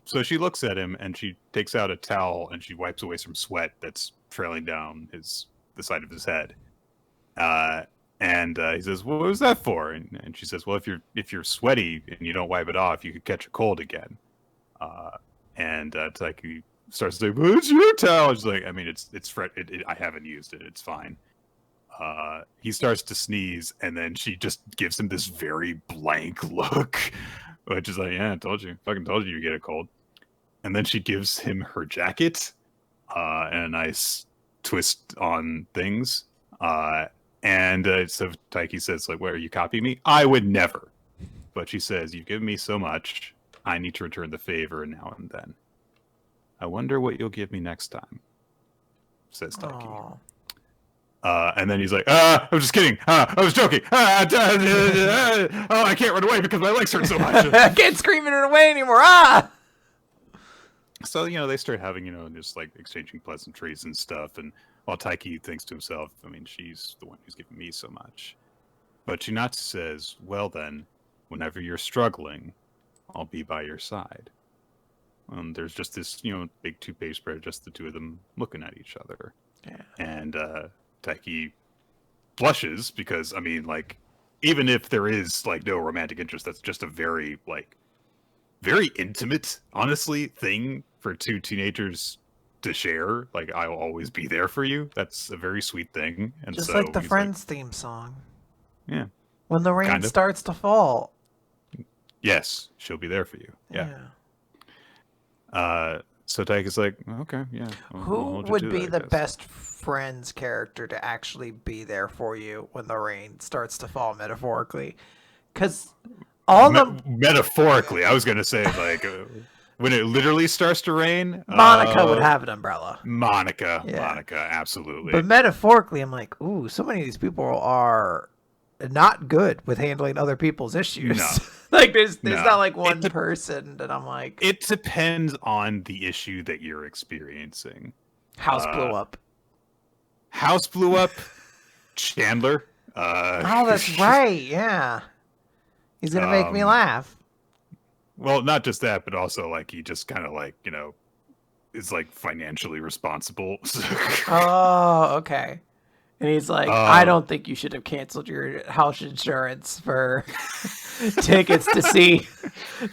So she looks at him and she takes out a towel and she wipes away some sweat that's trailing down the side of his head. And he says, well, what was that for? And she says, well, if you're sweaty and you don't wipe it off, you could catch a cold again. And Taiki starts to say, well, it's your towel. She's like, I mean, it's I haven't used it. It's fine. He starts to sneeze, and then she just gives him this very blank look, which is like, yeah, fucking told you get a cold. And then she gives him her jacket, and a nice twist on things. And so Taiki says, like, what, are you copying me? I would never. But she says, you've given me so much, I need to return the favor now and then. I wonder what you'll give me next time, says Taiki. And then he's like, I'm just kidding. I was joking. Oh, I can't run away because my legs hurt so much. I can't scream it away anymore. So, they start having, just like exchanging pleasantries and stuff. And while Taiki thinks to himself, I mean, she's the one who's given me so much. But Chinatsu says, well then, whenever you're struggling, I'll be by your side. There's just this, big two-page spread, just the two of them looking at each other. Yeah. And Taiki blushes because, I mean, like, even if there is like no romantic interest, that's just a very like very intimate, honestly, thing for two teenagers to share. Like, I'll always be there for you. That's a very sweet thing. And Just so like the he's like, Friends theme song. yeah, When the rain kind of. starts to fall. Yes, she'll be there for you. Yeah. So Taiki's like, okay, yeah. Who would be the best Friends character to actually be there for you when the rain starts to fall, metaphorically? Because metaphorically, I was gonna say like when it literally starts to rain, Monica would have an umbrella. Monica, absolutely. But metaphorically, I'm like, ooh, so many of these people are not good with handling other people's issues. No. Like there's not like one person that I'm like. It depends on the issue that you're experiencing. House blew up. Chandler. Oh, that's right. Yeah, he's gonna make me laugh. Well, not just that, but also like he just kind of like, you know, is like financially responsible. Oh, okay. And he's like, I don't think you should have canceled your house insurance for tickets to see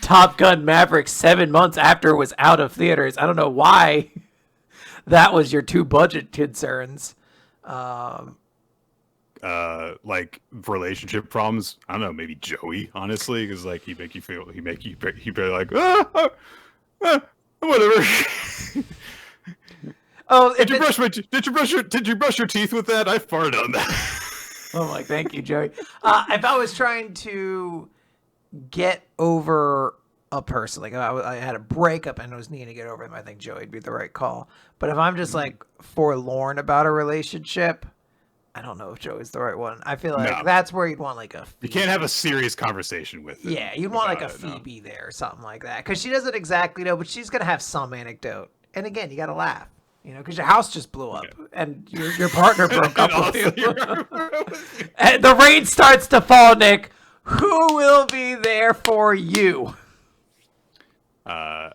Top Gun Maverick 7 months after it was out of theaters. I don't know why that was your two budget concerns. Like relationship problems. I don't know, maybe Joey, honestly, because like he'd be like, whatever. Oh, did you brush your teeth with that? I farted on that. Oh, like, thank you, Joey. If I was trying to get over a person, like I had a breakup and was needing to get over them, I think Joey would be the right call. But if I'm just like forlorn about a relationship, I don't know if Joey's the right one. I feel like that's where you'd want like a Phoebe. You can't have a serious conversation with him. Yeah, you'd want like a Phoebe there or something like that. Because she doesn't exactly know, but she's going to have some anecdote. And again, you got to laugh. You know, because your house just blew up and your partner broke up with you. And the rain starts to fall, Nick. Who will be there for you? In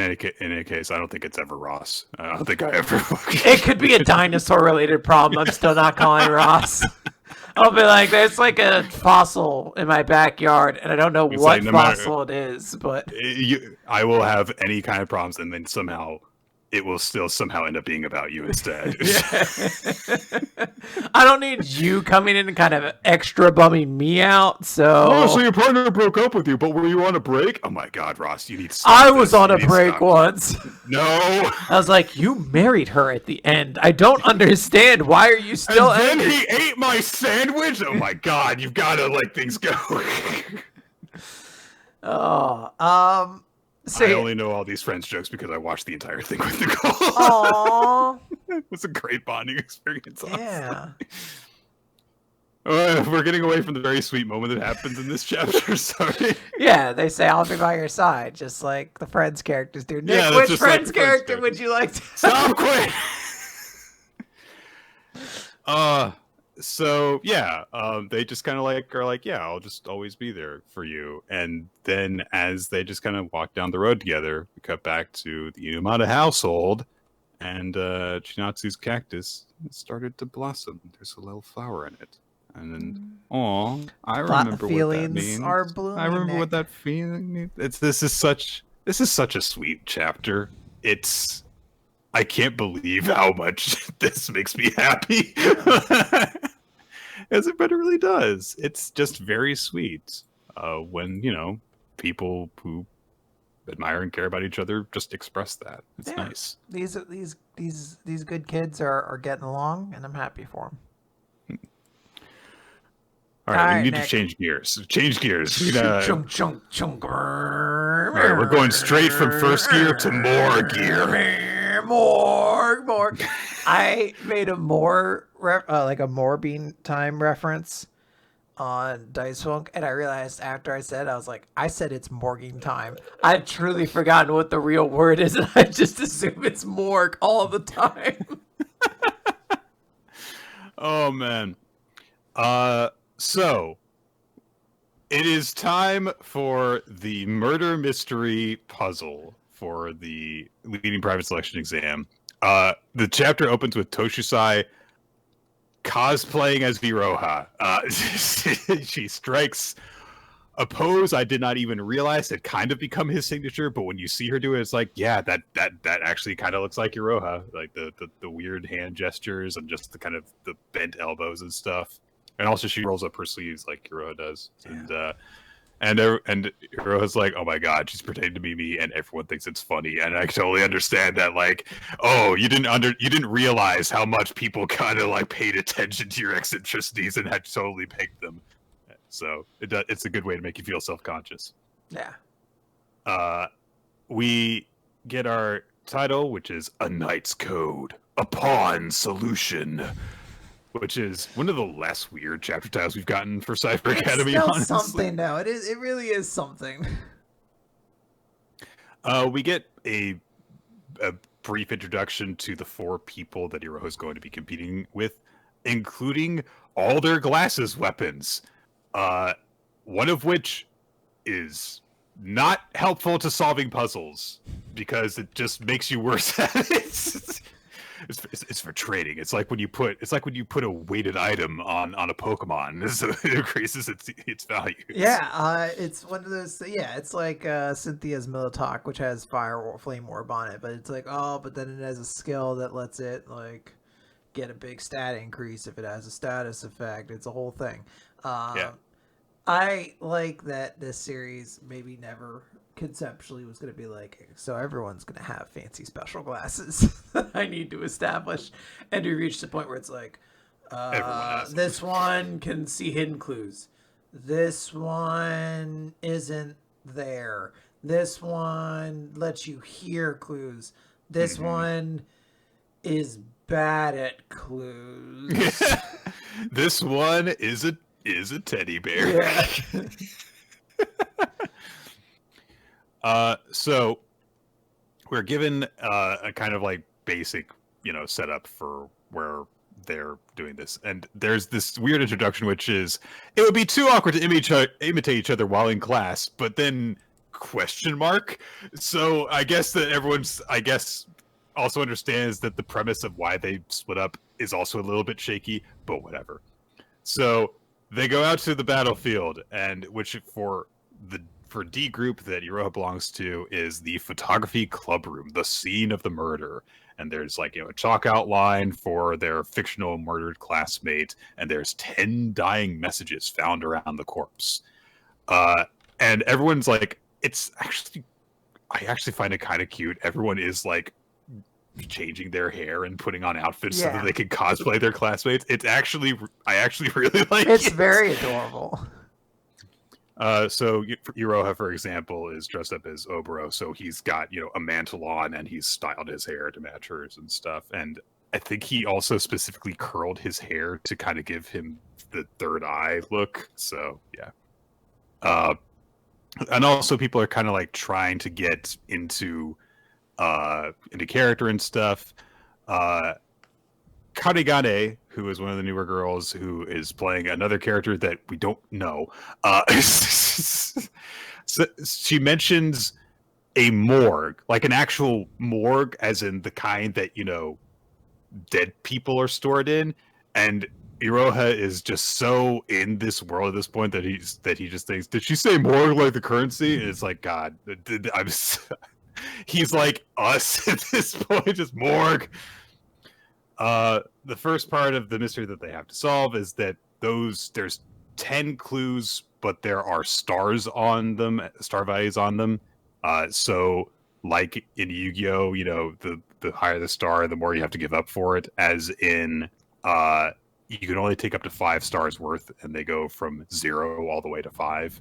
any case, I don't think it's ever Ross. I don't think I ever. It could be a dinosaur-related problem. I'm still not calling Ross. I'll be like, there's like a fossil in my backyard, and I don't know what fossil it is, but I will have any kind of problems, and then somehow it will still somehow end up being about you instead. I don't need you coming in and kind of extra bumming me out. So your partner broke up with you, but were you on a break? Oh my God, Ross, you need to stop. I was on a break once. No. I was like, you married her at the end. I don't understand. Why are you still and then he ate my sandwich? Oh my God, you've got to let things go. So I only know all these Friends jokes because I watched the entire thing with Nicole. Aww. It was a great bonding experience. Yeah. We're getting away from the very sweet moment that happens in this chapter. Sorry. Yeah, they say, I'll be by your side, just like the Friends characters do. Nick, which Friends character would you like to... Stop, quit! So yeah, they just kind of like are like, yeah, I'll just always be there for you. And then as they just kind of walk down the road together, we cut back to the Inumata household, and Chinatsu's cactus started to blossom. There's a little flower in it, and then I remember what that means. Are blooming, I remember Nick. what that feeling means. This is such a sweet chapter. I can't believe how much this makes me happy. As it really does. It's just very sweet when, you know, people who admire and care about each other just express that. It's nice. These good kids are getting along, and I'm happy for them. All right, we need to change gears. All right, we're going straight from first gear to more gear. More. I made a like a Moorbean time reference on Dice Funk, and I realized after I was like, I said it's morging time. I've truly forgotten what the real word is, and I just assume it's morgue all the time. Oh man. So it is time for the murder mystery puzzle for the leading private selection exam. The chapter opens with Toshisai cosplaying as Iroha. She strikes a pose I did not even realize had kind of become his signature, but when you see her do it, it's like, yeah, that actually kind of looks like Iroha, like the weird hand gestures and just the kind of the bent elbows and stuff. And also she rolls up her sleeves like Iroha does. Yeah. And Iroha's like, oh my god, she's pretending to be me, and everyone thinks it's funny. And I totally understand that, like, oh, you didn't realize how much people kind of like paid attention to your eccentricities and had totally picked them. So it's a good way to make you feel self-conscious. Yeah. We get our title, which is A Knight's Code, a Pawn Solution, which is one of the less weird chapter titles we've gotten for Cipher Academy. It's still something now. It really is something. We get a brief introduction to the 4 people that Iroha is going to be competing with, including all their glasses weapons. One of which is not helpful to solving puzzles because it just makes you worse at it. It's for trading. It's like when you put a weighted item on a Pokemon, so it increases its value. Yeah, it's one of those. Yeah, it's like Cynthia's Militalk, which has flame orb on it, but it's like, oh, but then it has a skill that lets it like get a big stat increase if it has a status effect. It's a whole thing. Yeah. I like that this series maybe never conceptually was going to be like, so everyone's going to have fancy special glasses that I need to establish. And we reached the point where it's like, this one can see hidden clues. This one isn't there. This one lets you hear clues. This one is bad at clues. This one is a teddy bear. Yeah. So we're given a kind of like basic, setup for where they're doing this, and there's this weird introduction, which is it would be too awkward to imitate each other while in class, but then question mark. So I guess that everyone's also understands that the premise of why they split up is also a little bit shaky, but whatever. So they go out to the battlefield, and which for D group that Iroha belongs to is the photography club room, the scene of the murder. And there's like a chalk outline for their fictional murdered classmate, and there's 10 dying messages found around the corpse. And everyone's like, I actually find it kind of cute. Everyone is like changing their hair and putting on outfits so that they can cosplay their classmates. I actually really like it. It's very adorable. So Iroha, for example, is dressed up as Oboro, so he's got a mantle on and he's styled his hair to match hers and stuff. And I think he also specifically curled his hair to kind of give him the third eye look. So yeah. And also people are kind of like trying to get into character and stuff. Karigane, who is one of the newer girls, who is playing another character that we don't know. So she mentions a morgue, like an actual morgue, as in the kind that dead people are stored in. And Iroha is just so in this world at this point that he just thinks, did she say morgue like the currency? And it's like, God, he's like us at this point, just morgue. The first part of the mystery that they have to solve is that there's 10 clues, but there are stars on them, star values on them. So like in Yu-Gi-Oh, the higher the star, the more you have to give up for it. As in, you can only take up to 5 stars worth, and they go from 0 all the way to 5.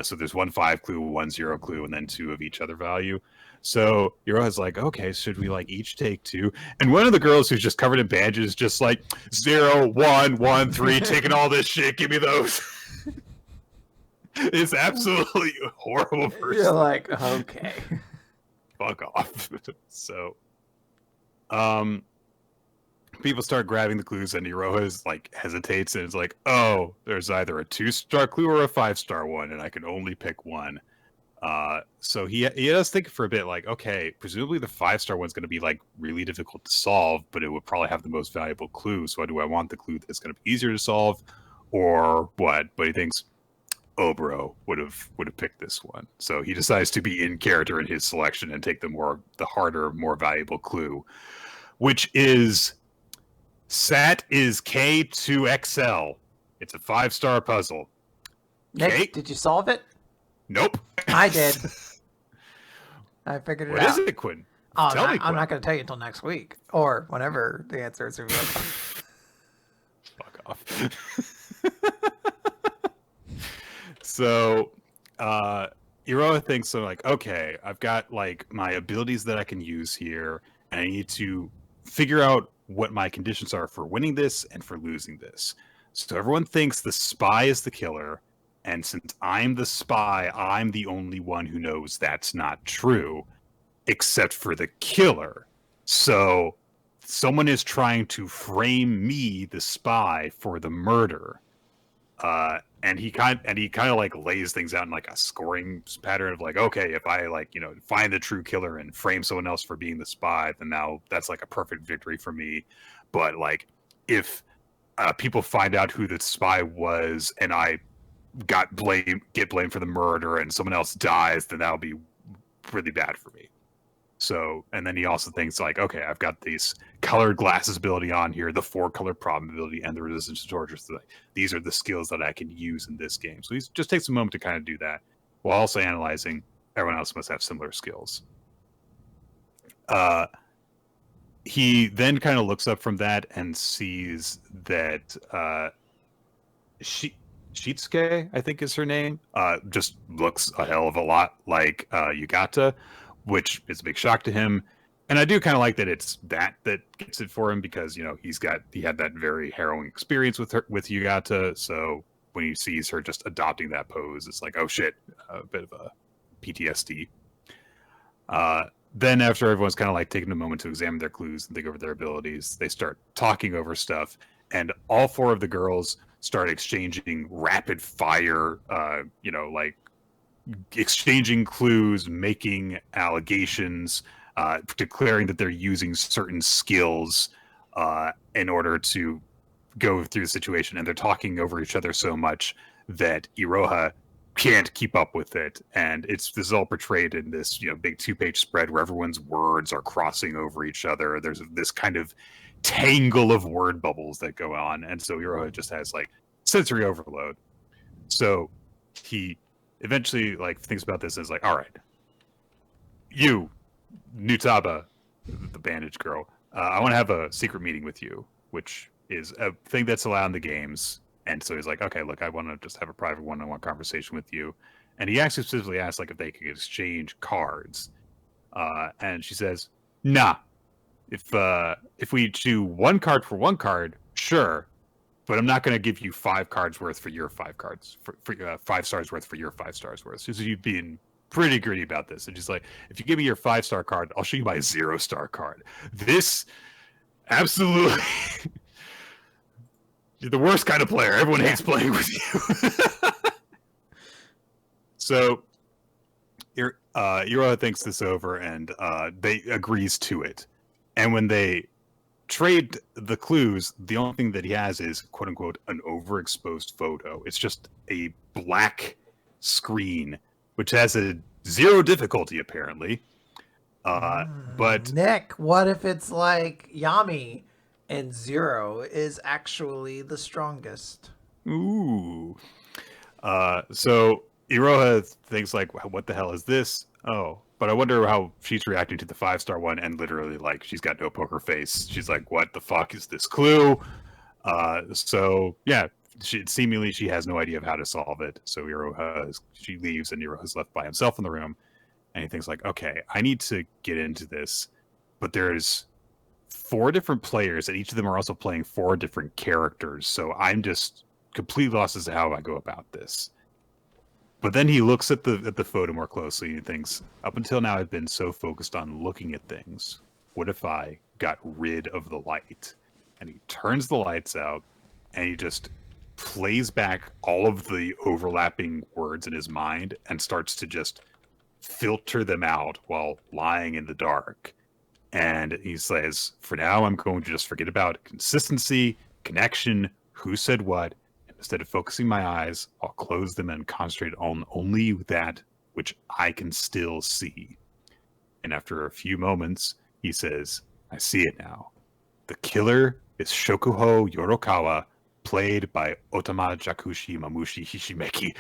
So there's 1 5 clue, 1 0 clue, and then 2 of each other value. So Iroha's like, okay, should we like each take 2? And one of the girls who's just covered in bandages, just like 0 1 1 3, taking all this shit, give me those. It's absolutely horrible person. You're like, okay, fuck off. So, people start grabbing the clues, and Iroha like hesitates, and it's like, oh, there's either a 2-star clue or a 5-star one, and I can only pick one. So he does think for a bit, like, okay, presumably the 5-star one's going to be like really difficult to solve, but it would probably have the most valuable clue. So do I want the clue that's going to be easier to solve, or what? But he thinks Obro would have picked this one. So he decides to be in character in his selection and take the harder, more valuable clue, which is SAT is K2XL. It's a 5-star puzzle. Nick, did you solve it? Nope. I did. I figured it out. What is it, Quinn? Oh, Tell me, Quinn. I'm not going to tell you until next week or whenever the answer is revealed. Fuck off. So, Iroha thinks, so like, okay, I've got like my abilities that I can use here, and I need to figure out what my conditions are for winning this and for losing this. So everyone thinks the spy is the killer. And since I'm the spy, I'm the only one who knows that's not true, except for the killer. So someone is trying to frame me, the spy, for the murder. And he kind of like lays things out in like a scoring pattern of like, okay, if I like, find the true killer and frame someone else for being the spy, then now that's like a perfect victory for me. But like, if people find out who the spy was and I get blamed for the murder and someone else dies, then that'll be really bad for me. So, and then he also thinks like, okay, I've got these colored glasses ability on here, the 4-color probability, and the resistance to torture. So these are the skills that I can use in this game. So he just takes a moment to kind of do that, while also analyzing everyone else must have similar skills. He then kind of looks up from that and sees that Shitsuke, I think is her name, just looks a hell of a lot like Yugata, which is a big shock to him. And I do kind of like that it's that gets it for him, because he had that very harrowing experience with Yugata. So when he sees her just adopting that pose, it's like, oh shit, a bit of a PTSD. Then after everyone's kind of like taking a moment to examine their clues and think over their abilities, they start talking over stuff, and all 4 of the girls start exchanging rapid fire, like exchanging clues, making allegations, declaring that they're using certain skills in order to go through the situation. And they're talking over each other so much that Iroha can't keep up with it. And this is all portrayed in this big 2-page spread where everyone's words are crossing over each other. There's this kind of tangle of word bubbles that go on, and so Iroha just has like sensory overload. So he eventually like thinks about this and is like, all right, you Nutaba, the bandage girl, I want to have a secret meeting with you, which is a thing that's allowed in the games. And so he's like, okay, look, I want to just have a private one-on-one conversation with you. And he actually specifically asked like if they could exchange cards, and she says, nah, if we do 1 card for 1 card, sure, but I'm not going to give you 5 cards worth for your 5 cards, for 5 stars worth for your 5 stars worth. So you've been pretty greedy about this. And she's like, if you give me your 5-star card, I'll show you my 0-star card. This absolutely you're the worst kind of player. Everyone hates playing with you. So Iroha thinks this over, and they agrees to it. And when they trade the clues, the only thing that he has is quote unquote an overexposed photo. It's just a black screen, which has a 0 difficulty apparently. But Nick, what if it's like Yami and 0 is actually the strongest? Ooh. So Iroha thinks like, what the hell is this? Oh, but I wonder how she's reacting to the 5-star one, and literally like she's got no poker face. She's like, what the fuck is this clue? So yeah, seemingly she has no idea of how to solve it. So she leaves, and Iroha's left by himself in the room, and he thinks like, okay, I need to get into this, but there's 4 different players, and each of them are also playing 4 different characters. So I'm just completely lost as to how I go about this. But then he looks at the photo more closely and thinks, up until now I've been so focused on looking at things. What if I got rid of the light? And he turns the lights out, and he just plays back all of the overlapping words in his mind and starts to just filter them out while lying in the dark. And he says, for now, I'm going to just forget about consistency, connection, who said what. And instead of focusing my eyes, I'll close them and concentrate on only that which I can still see. And after a few moments, he says, I see it now. The killer is Shokuho Yorokawa, played by Otama Jakushi Mamushi Hishimeki,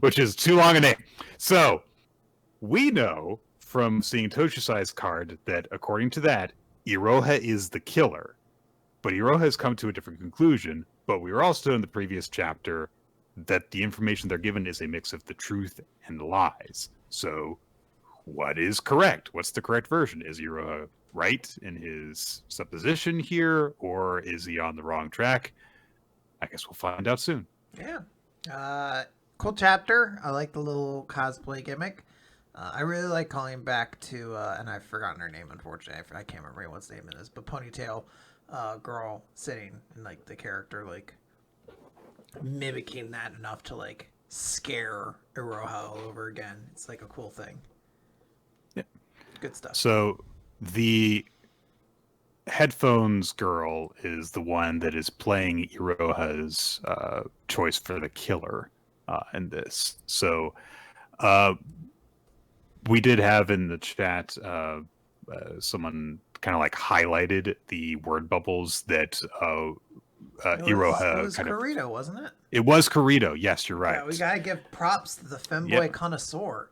which is too long a name. So, we know from seeing Toshisai's card that, according to that, Iroha is the killer. But Iroha has come to a different conclusion, but we were also in the previous chapter that the information they're given is a mix of the truth and lies. So, what is correct? What's the correct version? Is Iroha right in his supposition here, or is he on the wrong track? I guess we'll find out soon. Yeah. Cool chapter. I like the little cosplay gimmick. I really like calling back to, and I've forgotten her name, unfortunately. I can't remember what's the name of this, but ponytail girl sitting and like the character like mimicking that enough to like scare Iroha all over again. It's like a cool thing. Yeah. Good stuff. So the headphones girl is the one that is playing Iroha's choice for the killer in this. So we did have in the chat someone kind of like highlighted the word bubbles that Iroha. It was Kurito, wasn't it? It was Kurito. Yes, you're right. Yeah, we gotta give props to the femboy connoisseur.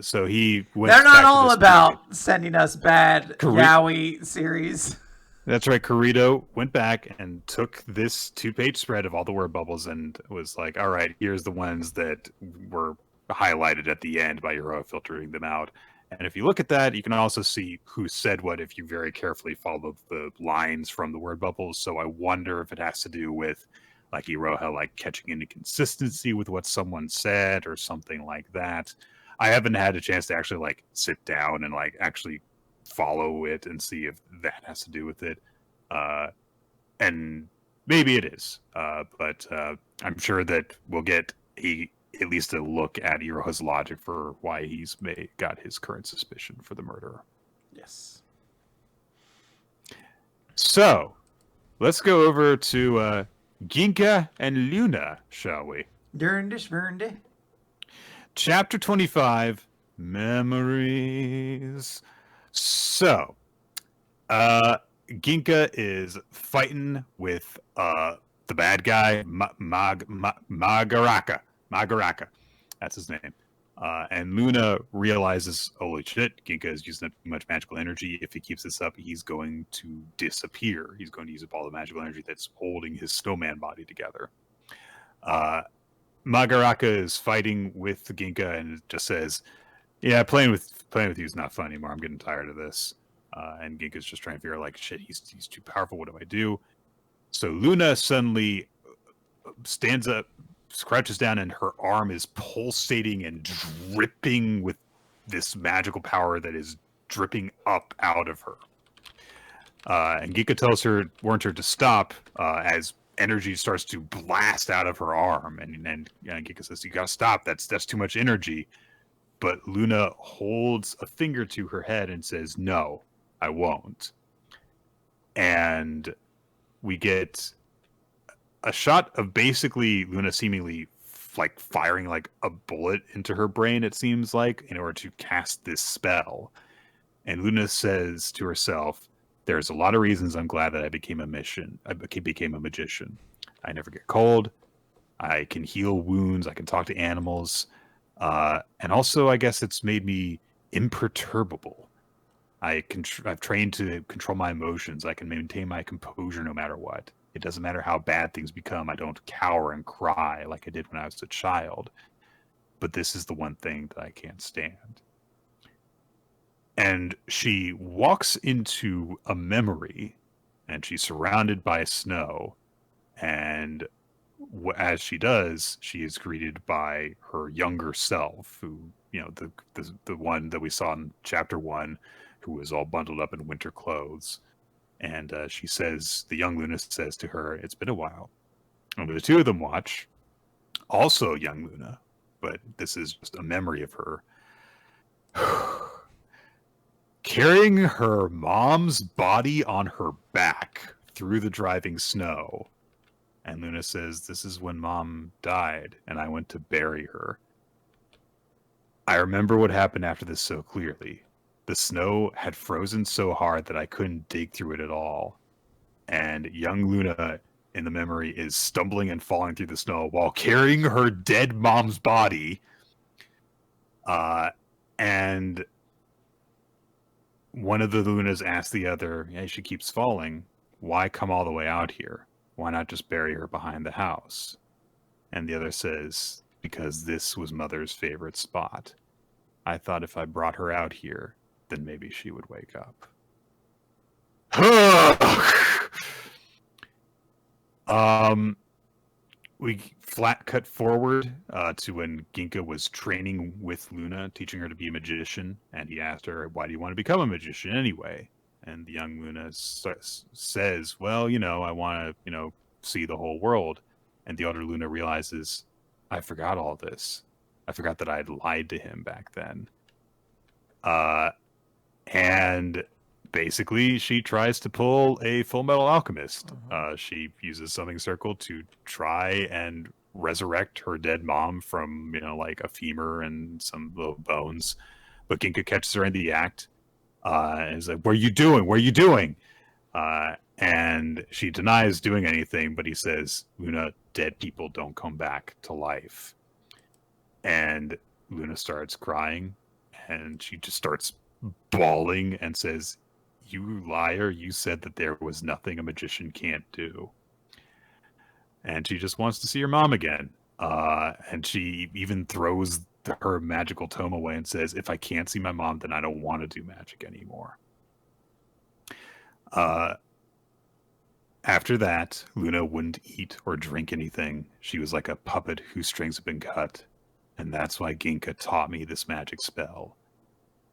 So he went. They're not all about sending us bad yaoi series. That's right. Kurito went back and took this 2-page spread of all the word bubbles and was like, all right, here's the ones that were highlighted at the end by Iroha filtering them out. And if you look at that, you can also see who said what if you very carefully follow the lines from the word bubbles. So I wonder if it has to do with like Iroha like catching any consistency with what someone said or something like that. I haven't had a chance to actually like sit down and like actually follow it and see if that has to do with it. And maybe it is. But I'm sure that we'll get at least a look at Iroha's logic for why he's got his current suspicion for the murderer. Yes. So, let's go over to Ginka and Glüna, shall we? Derndish. Chapter 25, Memories. So, Ginka is fighting with the bad guy, Magaraka. That's his name. And Glüna realizes, holy shit, Ginka is using up too much magical energy. If he keeps this up, he's going to disappear. He's going to use up all the magical energy that's holding his snowman body together. Magaraka is fighting with Ginka and just says, yeah, playing with you is not fun anymore. I'm getting tired of this. And Ginka's just trying to figure out, like, shit, he's too powerful. What do I do? So Glüna suddenly stands up, crouches down, and her arm is pulsating and dripping with this magical power that is dripping up out of her. And Ginka warns her to stop as energy starts to blast out of her arm. And Ginka says, you gotta stop. That's too much energy. But Glüna holds a finger to her head and says, no, I won't. And we get a shot of basically Glüna seemingly like firing like a bullet into her brain, it seems like, in order to cast this spell. And Glüna says to herself, there's a lot of reasons I'm glad that I became a magician. I never get cold. I can heal wounds. I can talk to animals. And also, I guess it's made me imperturbable. I've trained to control my emotions. I can maintain my composure no matter what. It doesn't matter how bad things become. I don't cower and cry like I did when I was a child. But this is the one thing that I can't stand. And she walks into a memory, and she's surrounded by snow. And as she does, she is greeted by her younger self, who, you know, the one that we saw in chapter 1, who was all bundled up in winter clothes. And she says, the young Glüna says to her, it's been a while. And the two of them watch, also young Glüna, but this is just a memory of her. Carrying her mom's body on her back through the driving snow. And Luna says, this is when Mom died, and I went to bury her. I remember what happened after this so clearly. The snow had frozen so hard that I couldn't dig through it at all. And young Luna, in the memory, is stumbling and falling through the snow while carrying her dead mom's body. And one of the Lunas asked the other, hey, she keeps falling. Why come all the way out here? Why not just bury her behind the house? And the other says, because this was Mother's favorite spot. I thought if I brought her out here, then maybe she would wake up. We flat cut forward to when Ginka was training with Luna, teaching her to be a magician, and he asked her, why do you want to become a magician anyway? And the young Luna says, well, I want to, see the whole world. And the older Luna realizes, I forgot all this. I forgot that I had lied to him back then. And basically, she tries to pull a Full Metal Alchemist. She uses Summoning Circle to try and resurrect her dead mom from, like a femur and some little bones. But Ginka catches her in the act. And is like, what are you doing? What are you doing? And she denies doing anything, but he says, Luna, dead people don't come back to life. And Luna starts crying, and she just starts bawling and says, you liar, you said that there was nothing a magician can't do. And she just wants to see her mom again. And she even throws her magical tome away and says, if I can't see my mom, then I don't want to do magic anymore. After that, Luna wouldn't eat or drink anything. She was like a puppet whose strings have been cut. And that's why Ginka taught me this magic spell.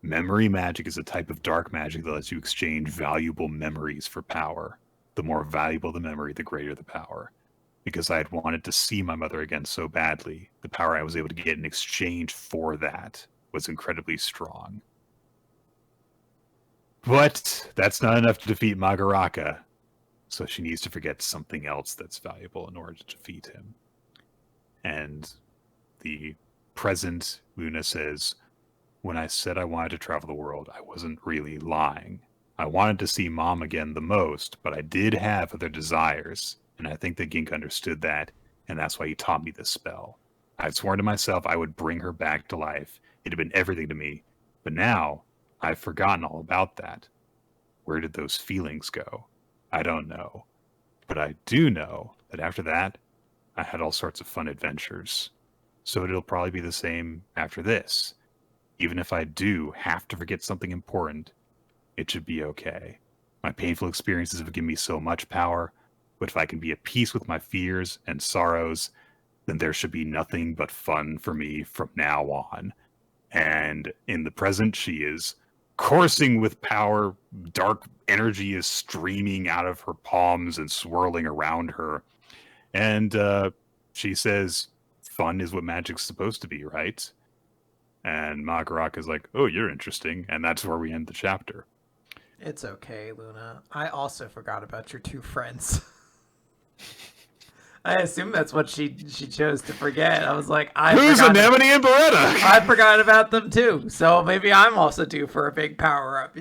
Memory magic is a type of dark magic that lets you exchange valuable memories for power. The more valuable the memory, the greater the power. Because I had wanted to see my mother again so badly, the power I was able to get in exchange for that was incredibly strong. But that's not enough to defeat Magaraka, so she needs to forget something else that's valuable in order to defeat him. And the present Luna says, when I said I wanted to travel the world, I wasn't really lying. I wanted to see Mom again the most, but I did have other desires, and I think that Ginka understood that, and that's why he taught me this spell. I had sworn to myself I would bring her back to life. It had been everything to me, but now I've forgotten all about that. Where did those feelings go? I don't know. But I do know that after that, I had all sorts of fun adventures. So it'll probably be the same after this. Even if I do have to forget something important, it should be okay. My painful experiences have given me so much power, but if I can be at peace with my fears and sorrows, then there should be nothing but fun for me from now on. And in the present, she is coursing with power. Dark energy is streaming out of her palms and swirling around her. And she says, fun is what magic's supposed to be, right? And Magaraka is like, oh, you're interesting. And that's where we end the chapter. It's okay, Luna. I also forgot about your two friends. I assume that's what she chose to forget. I was like, who's Anemone and Beretta? I forgot about them too. So maybe I'm also due for a big power up,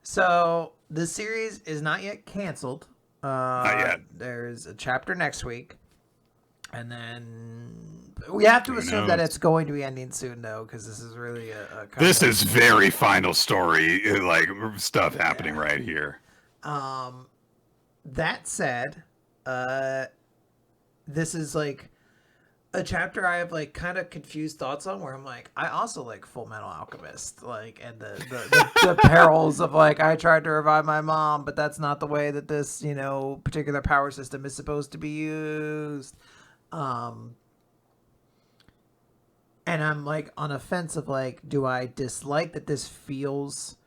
So the series is not yet canceled. Not yet. There's a chapter next week. And then we have to assume that it's going to be ending soon, though, because this is really this is very final story, like stuff happening right here. That said, this is like a chapter I have like kind of confused thoughts on, where I'm like, I also like Full Metal Alchemist, like, and the perils of like, I tried to revive my mom, but that's not the way that this, particular power system is supposed to be used. And I'm like on a fence of like, do I dislike that this feels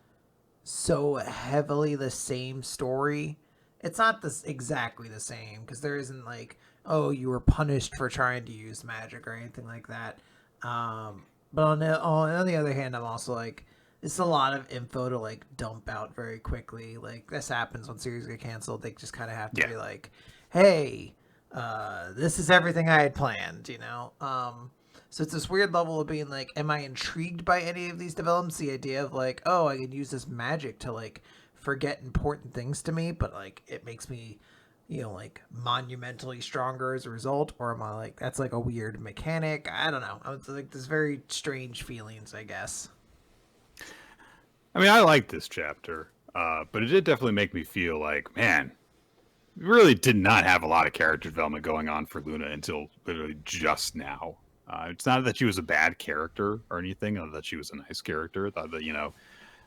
so heavily the same story? It's not exactly the same, because there isn't like oh, you were punished for trying to use magic or anything like that. But on the other hand, I'm also like, it's a lot of info to like dump out very quickly. Like this happens when series get canceled. They just kind of have to be like, hey, this is everything I had planned, you know? So it's this weird level of being like, am I intrigued by any of these developments? The idea of like, oh, I can use this magic to like forget important things to me, but like it makes me, you know, like monumentally stronger as a result, or am I like, that's like a weird mechanic? I don't know. It's like this very strange feelings, I guess. I mean, I like this chapter, but it did definitely make me feel like, man, we really did not have a lot of character development going on for Luna until literally just now. It's not that she was a bad character or anything, or that she was a nice character. I thought that, you know,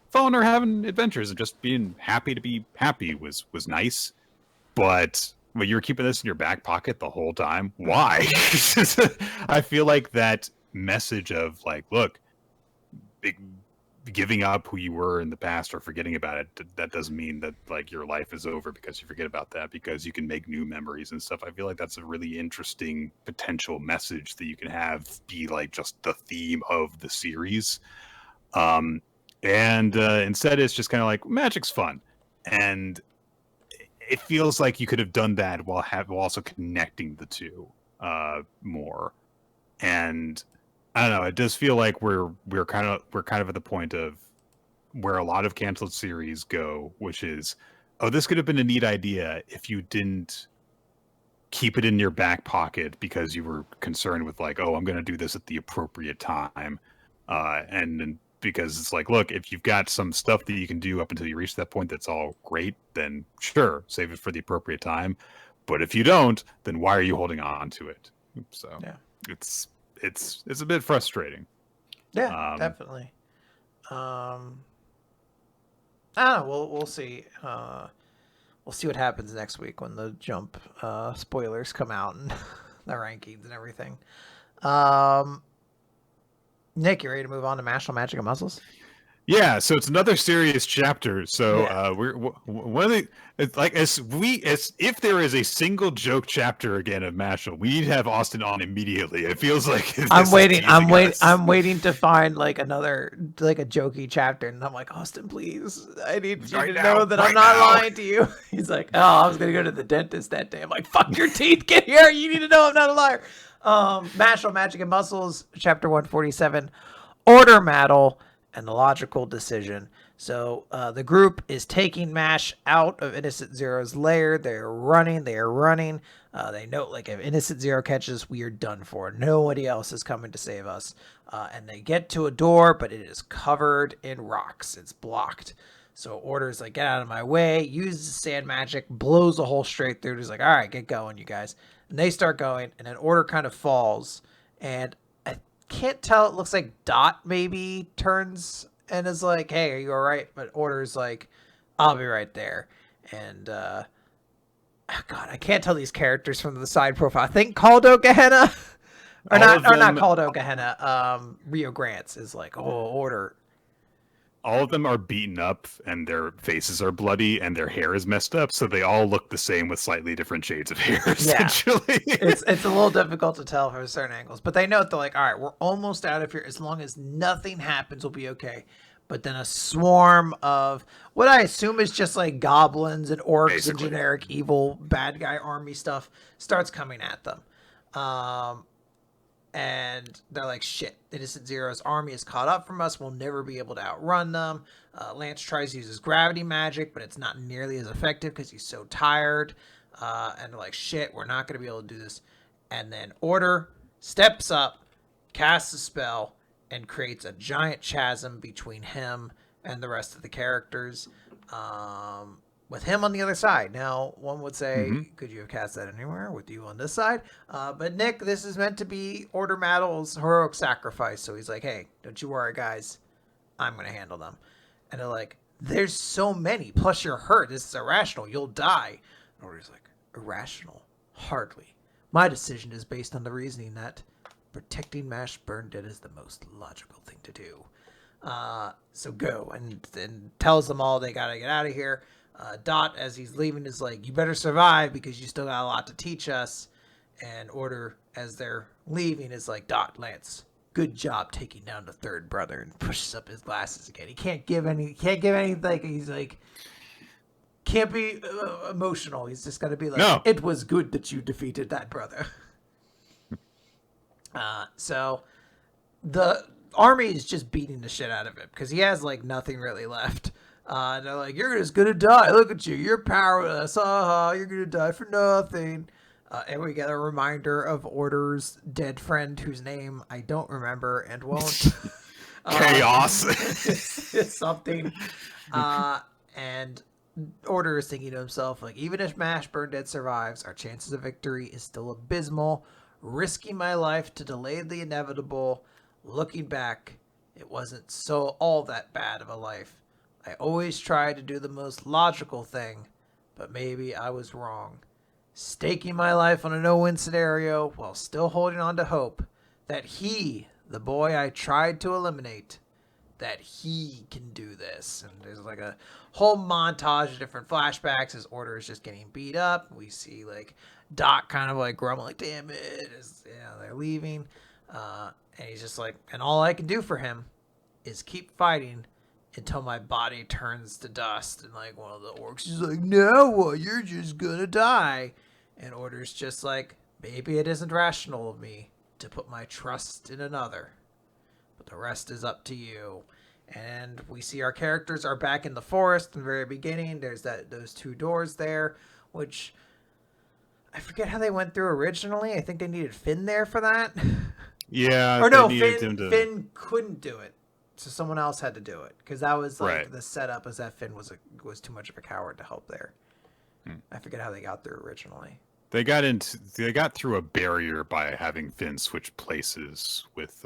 following her having adventures and just being happy to be happy was nice. But you were keeping this in your back pocket the whole time. Why? I feel like that message of like, look, giving up who you were in the past or forgetting about it, that doesn't mean that like your life is over because you forget about that, because you can make new memories and stuff. I feel like that's a really interesting potential message that you can have be like just the theme of the series. And instead it's just kind of like magic's fun, and it feels like you could have done that while also connecting the two more. And I don't know, it does feel like we're kind of at the point of where a lot of canceled series go, which is, oh, this could have been a neat idea if you didn't keep it in your back pocket because you were concerned with like, oh, I'm going to do this at the appropriate time. And because it's like, look, if you've got some stuff that you can do up until you reach that point, that's all great, then sure, save it for the appropriate time. But if you don't, then why are you holding on to it? So yeah, it's a bit frustrating. Yeah, definitely. I don't know. We'll see. We'll see what happens next week when the Jump spoilers come out and the rankings and everything. Nick, you ready to move on to Mashle, Magic, and Muscles? Yeah, so it's another serious chapter. So we're one of the, it's like as if there is a single joke chapter again of Mashle, we need to have Austin on immediately. It feels like I'm waiting to find like another like a jokey chapter, and I'm like, Austin, please, I need you to know that I'm not lying to you. He's like, oh, I was gonna go to the dentist that day. I'm like, fuck your teeth, get here. You need to know I'm not a liar. Mashle, Magic, and Muscles, chapter 147, Order Battle and the Logical Decision. So the group is taking Mash out of Innocent Zero's lair. They're running. They know, like, if Innocent Zero catches, we are done for. Nobody else is coming to save us. And they get to a door, but it is covered in rocks. It's blocked. So Order's like, get out of my way. Uses sand magic, blows a hole straight through. He's like, all right, get going, you guys. And they start going, and then Order kind of falls. And I can't tell. It looks like Dot maybe turns and is like, hey, are you all right? But Order's like, I'll be right there. And, God, I can't tell these characters from the side profile. I think Kaldo Gehenna, not Kaldo Gehenna, Rio Grants is like, oh, Order. All of them are beaten up and their faces are bloody and their hair is messed up, so they all look the same with slightly different shades of hair, essentially. Yeah. It's a little difficult to tell from certain angles, but they know they're like, all right, we're almost out of here. As long as nothing happens, we'll be okay. But then a swarm of what I assume is just like goblins and orcs basically, and generic evil bad guy army stuff starts coming at them. And they're like, shit, Innocent Zero's army is caught up from us. We'll never be able to outrun them. Lance tries to use his gravity magic, but it's not nearly as effective because he's so tired. And they're like, shit, we're not going to be able to do this. And then Order steps up, casts a spell, and creates a giant chasm between him and the rest of the characters. With him on the other side. Now, one would say, could you have cast that anywhere with you on this side? But Nick, this is meant to be Order Battle's heroic sacrifice. So he's like, hey, don't you worry, guys. I'm going to handle them. And they're like, there's so many. Plus, you're hurt. This is irrational. You'll die. And Order's like, irrational? Hardly. My decision is based on the reasoning that protecting Mash Burn Dead is the most logical thing to do. So go. And tells them all they got to get out of here. Dot, as he's leaving, is like, you better survive because you still got a lot to teach us. And Order, as they're leaving, is like, "Dot, Lance, good job taking down the third brother," and pushes up his glasses again. He can't give anything. He's like, can't be emotional. He's just got to be like, No. "It was good that you defeated that brother." So the army is just beating the shit out of him because he has like nothing really left. They're like, "You're just gonna die. Look at you. You're powerless. You're gonna die for nothing." And we get a reminder of Order's dead friend, whose name I don't remember and won't. Chaos. It's something. And Order is thinking to himself, like, even if Mash Burn Dead survives, our chances of victory is still abysmal. Risking my life to delay the inevitable. Looking back, it wasn't so all that bad of a life. I always tried to do the most logical thing, but maybe I was wrong. Staking my life on a no-win scenario while still holding on to hope that he, the boy I tried to eliminate, that he can do this." And there's like a whole montage of different flashbacks as Order is just getting beat up. We see like Doc kind of like grumbling, like, "Damn it," as they're leaving. And he's just like, "And all I can do for him is keep fighting until my body turns to dust." And like one of the orcs is like, "Now what? You're just gonna die." And Order's just like, "Maybe it isn't rational of me to put my trust in another, but the rest is up to you." And we see our characters are back in the forest in the very beginning. There's those two doors there, which I forget how they went through originally. I think they needed Finn there for that. Yeah. Or no, Finn couldn't do it, so someone else had to do it because that was like the setup, is that Finn was too much of a coward to help there. I forget how they got there originally. They got through a barrier by having Finn switch places with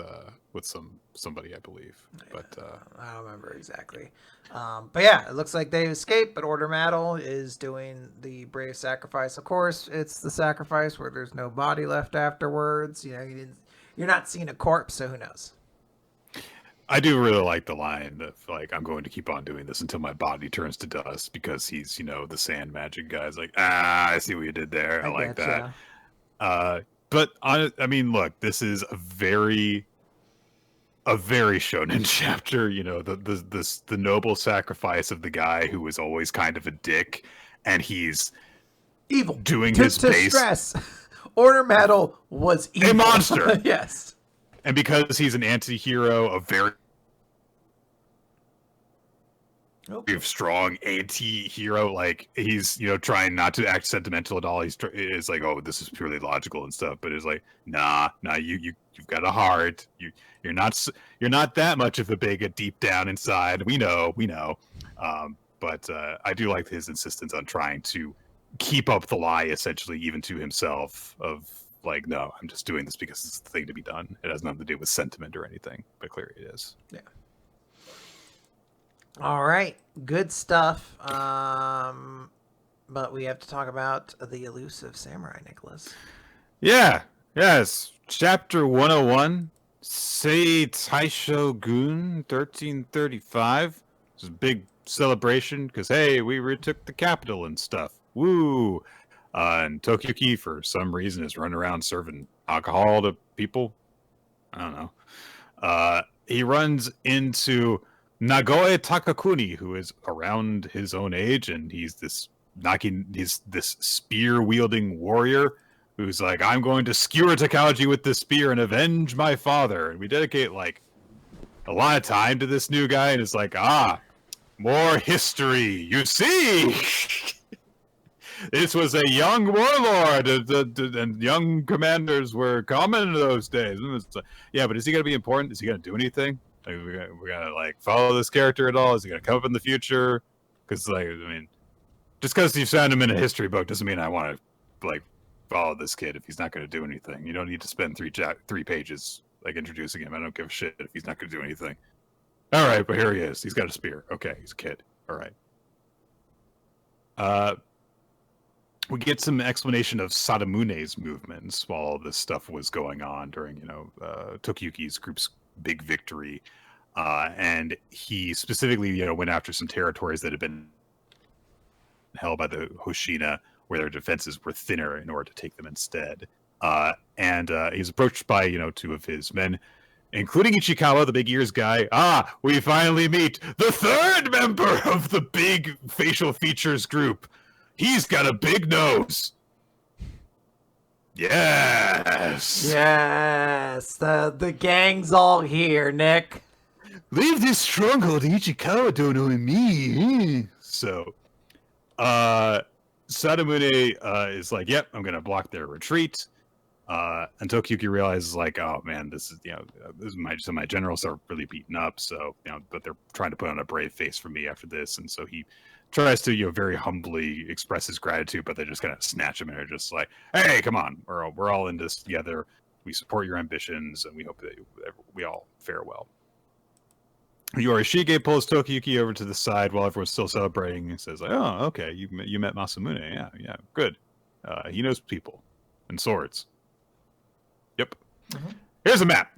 somebody, I believe. But I don't remember exactly. But yeah, it looks like they escaped, but Order Maddle is doing the brave sacrifice. Of course, it's the sacrifice where there's no body left afterwards. You're not seeing a corpse, so who knows? I do really like the line of like, "I'm going to keep on doing this until my body turns to dust," because he's, the sand magic guy's like, I see what you did there. I like that. But I mean, look, this is a very shonen chapter. The noble sacrifice of the guy who was always kind of a dick, and he's evil, doing his base. Stress. Order Maddle was evil. A monster. Yes. And because he's an anti-hero, a very strong anti-hero, like, he's, trying not to act sentimental at all. It's like, "Oh, this is purely logical and stuff," but it's like, nah, you've got a heart. You're not that much of a bigot deep down inside. We know. But I do like his insistence on trying to keep up the lie, essentially, even to himself, of like, "No, I'm just doing this because it's the thing to be done. It has nothing to do with sentiment or anything," but clearly it is. Yeah. All right, good stuff. But we have to talk about the Elusive Samurai, Nicholas. Yeah. Yes. Chapter 101, Sei Taisho Gun, 1335. It's a big celebration because, hey, we retook the capital and stuff. Woo! And Tokiyuki, for some reason, is running around serving alcohol to people. I don't know. He runs into Nagoe Takakuni, who is around his own age, and he's this spear-wielding warrior who's like, "I'm going to skewer Takauji with this spear and avenge my father." And we dedicate like a lot of time to this new guy, and it's like, more history. You see, this was a young warlord, and young commanders were common in those days. And it's like, yeah, but is he going to be important? Is he going to do anything? Like, we're gonna like follow this character at all? Is he going to come up in the future? Because, like, I mean, just because you found him in a history book doesn't mean I want to like follow this kid if he's not going to do anything. You don't need to spend three pages like introducing him. I don't give a shit if he's not going to do anything. All right, but here he is. He's got a spear. Okay, he's a kid. All right. We get some explanation of Sadamune's movements while all this stuff was going on during, Tokiyuki's group's big victory. And he specifically, went after some territories that had been held by the Hoshina, where their defenses were thinner, in order to take them instead. And he's approached by, two of his men, including Ichikawa, the big ears guy. We finally meet the third member of the big facial features group. He's got a big nose. Yes. Yes. The gang's all here, Nick. Leave this stronghold. Ichikawa don't know me. So, Sadamune is like, yep, I'm going to block their retreat. And Tokiyuki realizes, like, oh man, this is my generals are really beaten up. So, but they're trying to put on a brave face for me after this. And so he tries to, very humbly express his gratitude, but they just kind of snatch him and are just like, hey, come on, we're all in this together. We support your ambitions, and we hope that we all fare well. Yorishige pulls Tokiyuki over to the side while everyone's still celebrating and says, like, oh, okay, you met Masamune. Yeah, good. He knows people and swords. Yep. Mm-hmm. Here's a map.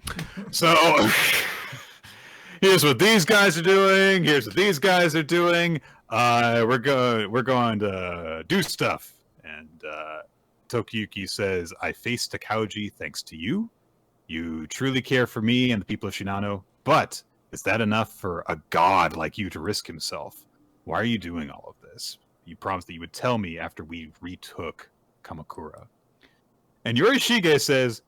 So here's what these guys are doing. Here's what these guys are doing. We're going to do stuff. And Tokiyuki says, I face Takauji thanks to you. You truly care for me and the people of Shinano, but is that enough for a god like you to risk himself? Why are you doing all of this? You promised that you would tell me after we retook Kamakura. And Yorishige says,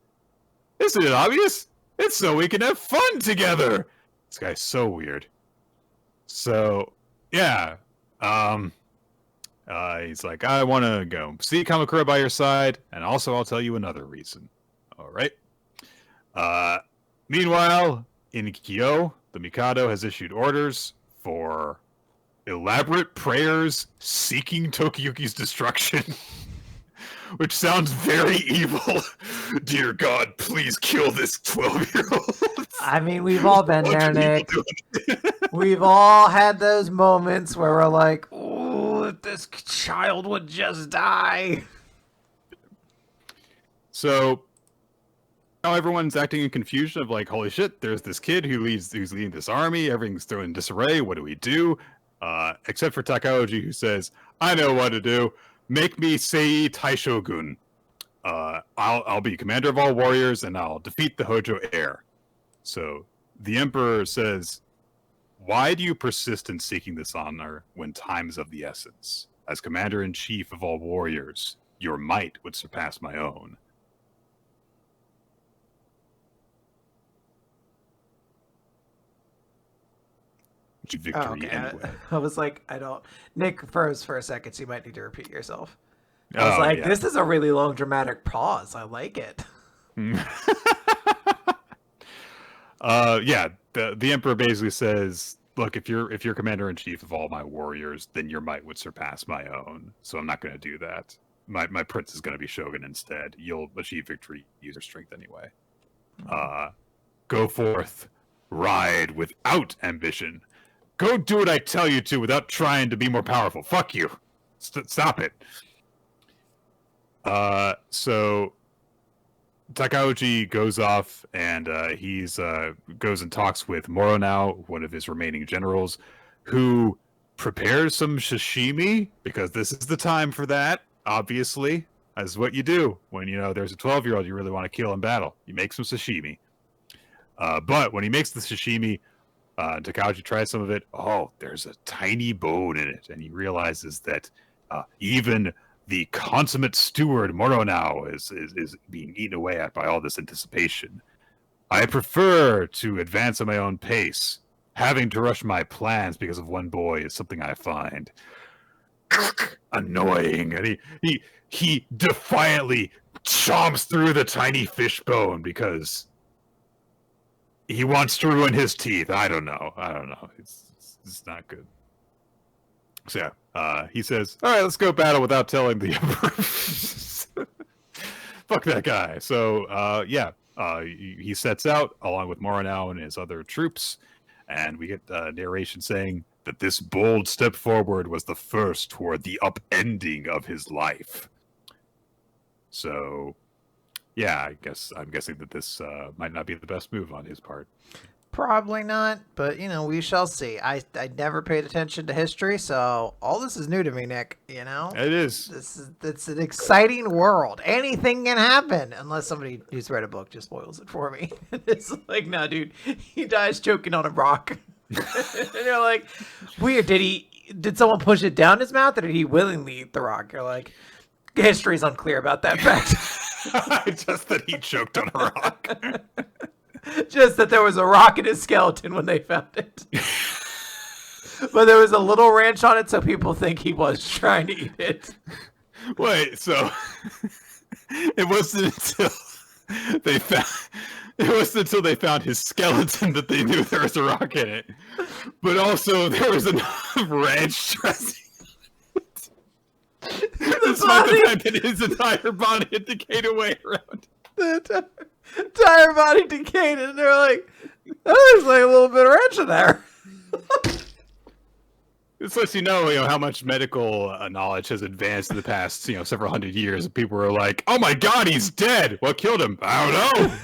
isn't it obvious? It's so we can have fun together. This guy's so weird. So, yeah. He's like, I want to go see Kamakura by your side, and also I'll tell you another reason. All right. Meanwhile, in Kyo, the Mikado has issued orders for elaborate prayers seeking Tokiyuki's destruction. Which sounds very evil. Dear God, please kill this 12-year-old. I mean, we've all been there, Nick. We've all had those moments where we're like, oh, if this child would just die. So now everyone's acting in confusion of like, holy shit, there's this kid who's leading this army. Everything's thrown in disarray. What do we do? Except for Takauji, who says, I know what to do. Make me Sei Taishogun. I'll be commander of all warriors, and I'll defeat the Hojo heir. So the emperor says, why do you persist in seeking this honor when time is of the essence? As commander-in-chief of all warriors, your might would surpass my own. Victory anyway. I was like, Nick, for a second, you might need to repeat yourself. I was like, this is a really long dramatic pause. I like it. The emperor basically says, look, if you're commander-in-chief of all my warriors, then your might would surpass my own. So I'm not going to do that. My prince is going to be shogun instead. You'll achieve victory, use your strength anyway. Go forth, ride without ambition. Go do what I tell you to without trying to be more powerful. Fuck you. Stop it. So Takauji goes off and he's goes and talks with Moronao, one of his remaining generals, who prepares some sashimi because this is the time for that. Obviously, that's what you do when there's a 12-year-old you really want to kill in battle. You make some sashimi. But when he makes the sashimi, Takauji tries some of it. Oh, there's a tiny bone in it, and he realizes that even the consummate steward Moronao is being eaten away at by all this anticipation. I prefer to advance at my own pace. Having to rush my plans because of one boy is something I find annoying. And he defiantly chomps through the tiny fish bone because he wants to ruin his teeth. I don't know. It's not good. So yeah, he says, all right, let's go battle without telling the emperor. Fuck that guy. So he sets out along with Moronao and his other troops, and we get narration saying that this bold step forward was the first toward the upending of his life. So yeah, I'm guessing that this might not be the best move on his part. Probably not, but we shall see. I never paid attention to history, so all this is new to me, Nick. It is. It's an exciting world. Anything can happen unless somebody who's read a book just spoils it for me. It's like, no, dude, he dies choking on a rock, and you're like, weird. Did someone push it down his mouth, or did he willingly eat the rock? You're like, history's unclear about that fact. Just that he choked on a rock. Just that there was a rock in his skeleton when they found it. But there was a little ranch on it, so people think he was trying to eat it. Wait, so it wasn't until they found his skeleton that they knew there was a rock in it. But also there was enough ranch dressing. Despite the fact that his entire body had decayed away around. The entire body decayed, and they're like, oh, there's like a little bit of ranch in there. This lets you know how much medical knowledge has advanced in the past, several hundred years. People were like, "Oh my God, he's dead! What killed him? I don't know."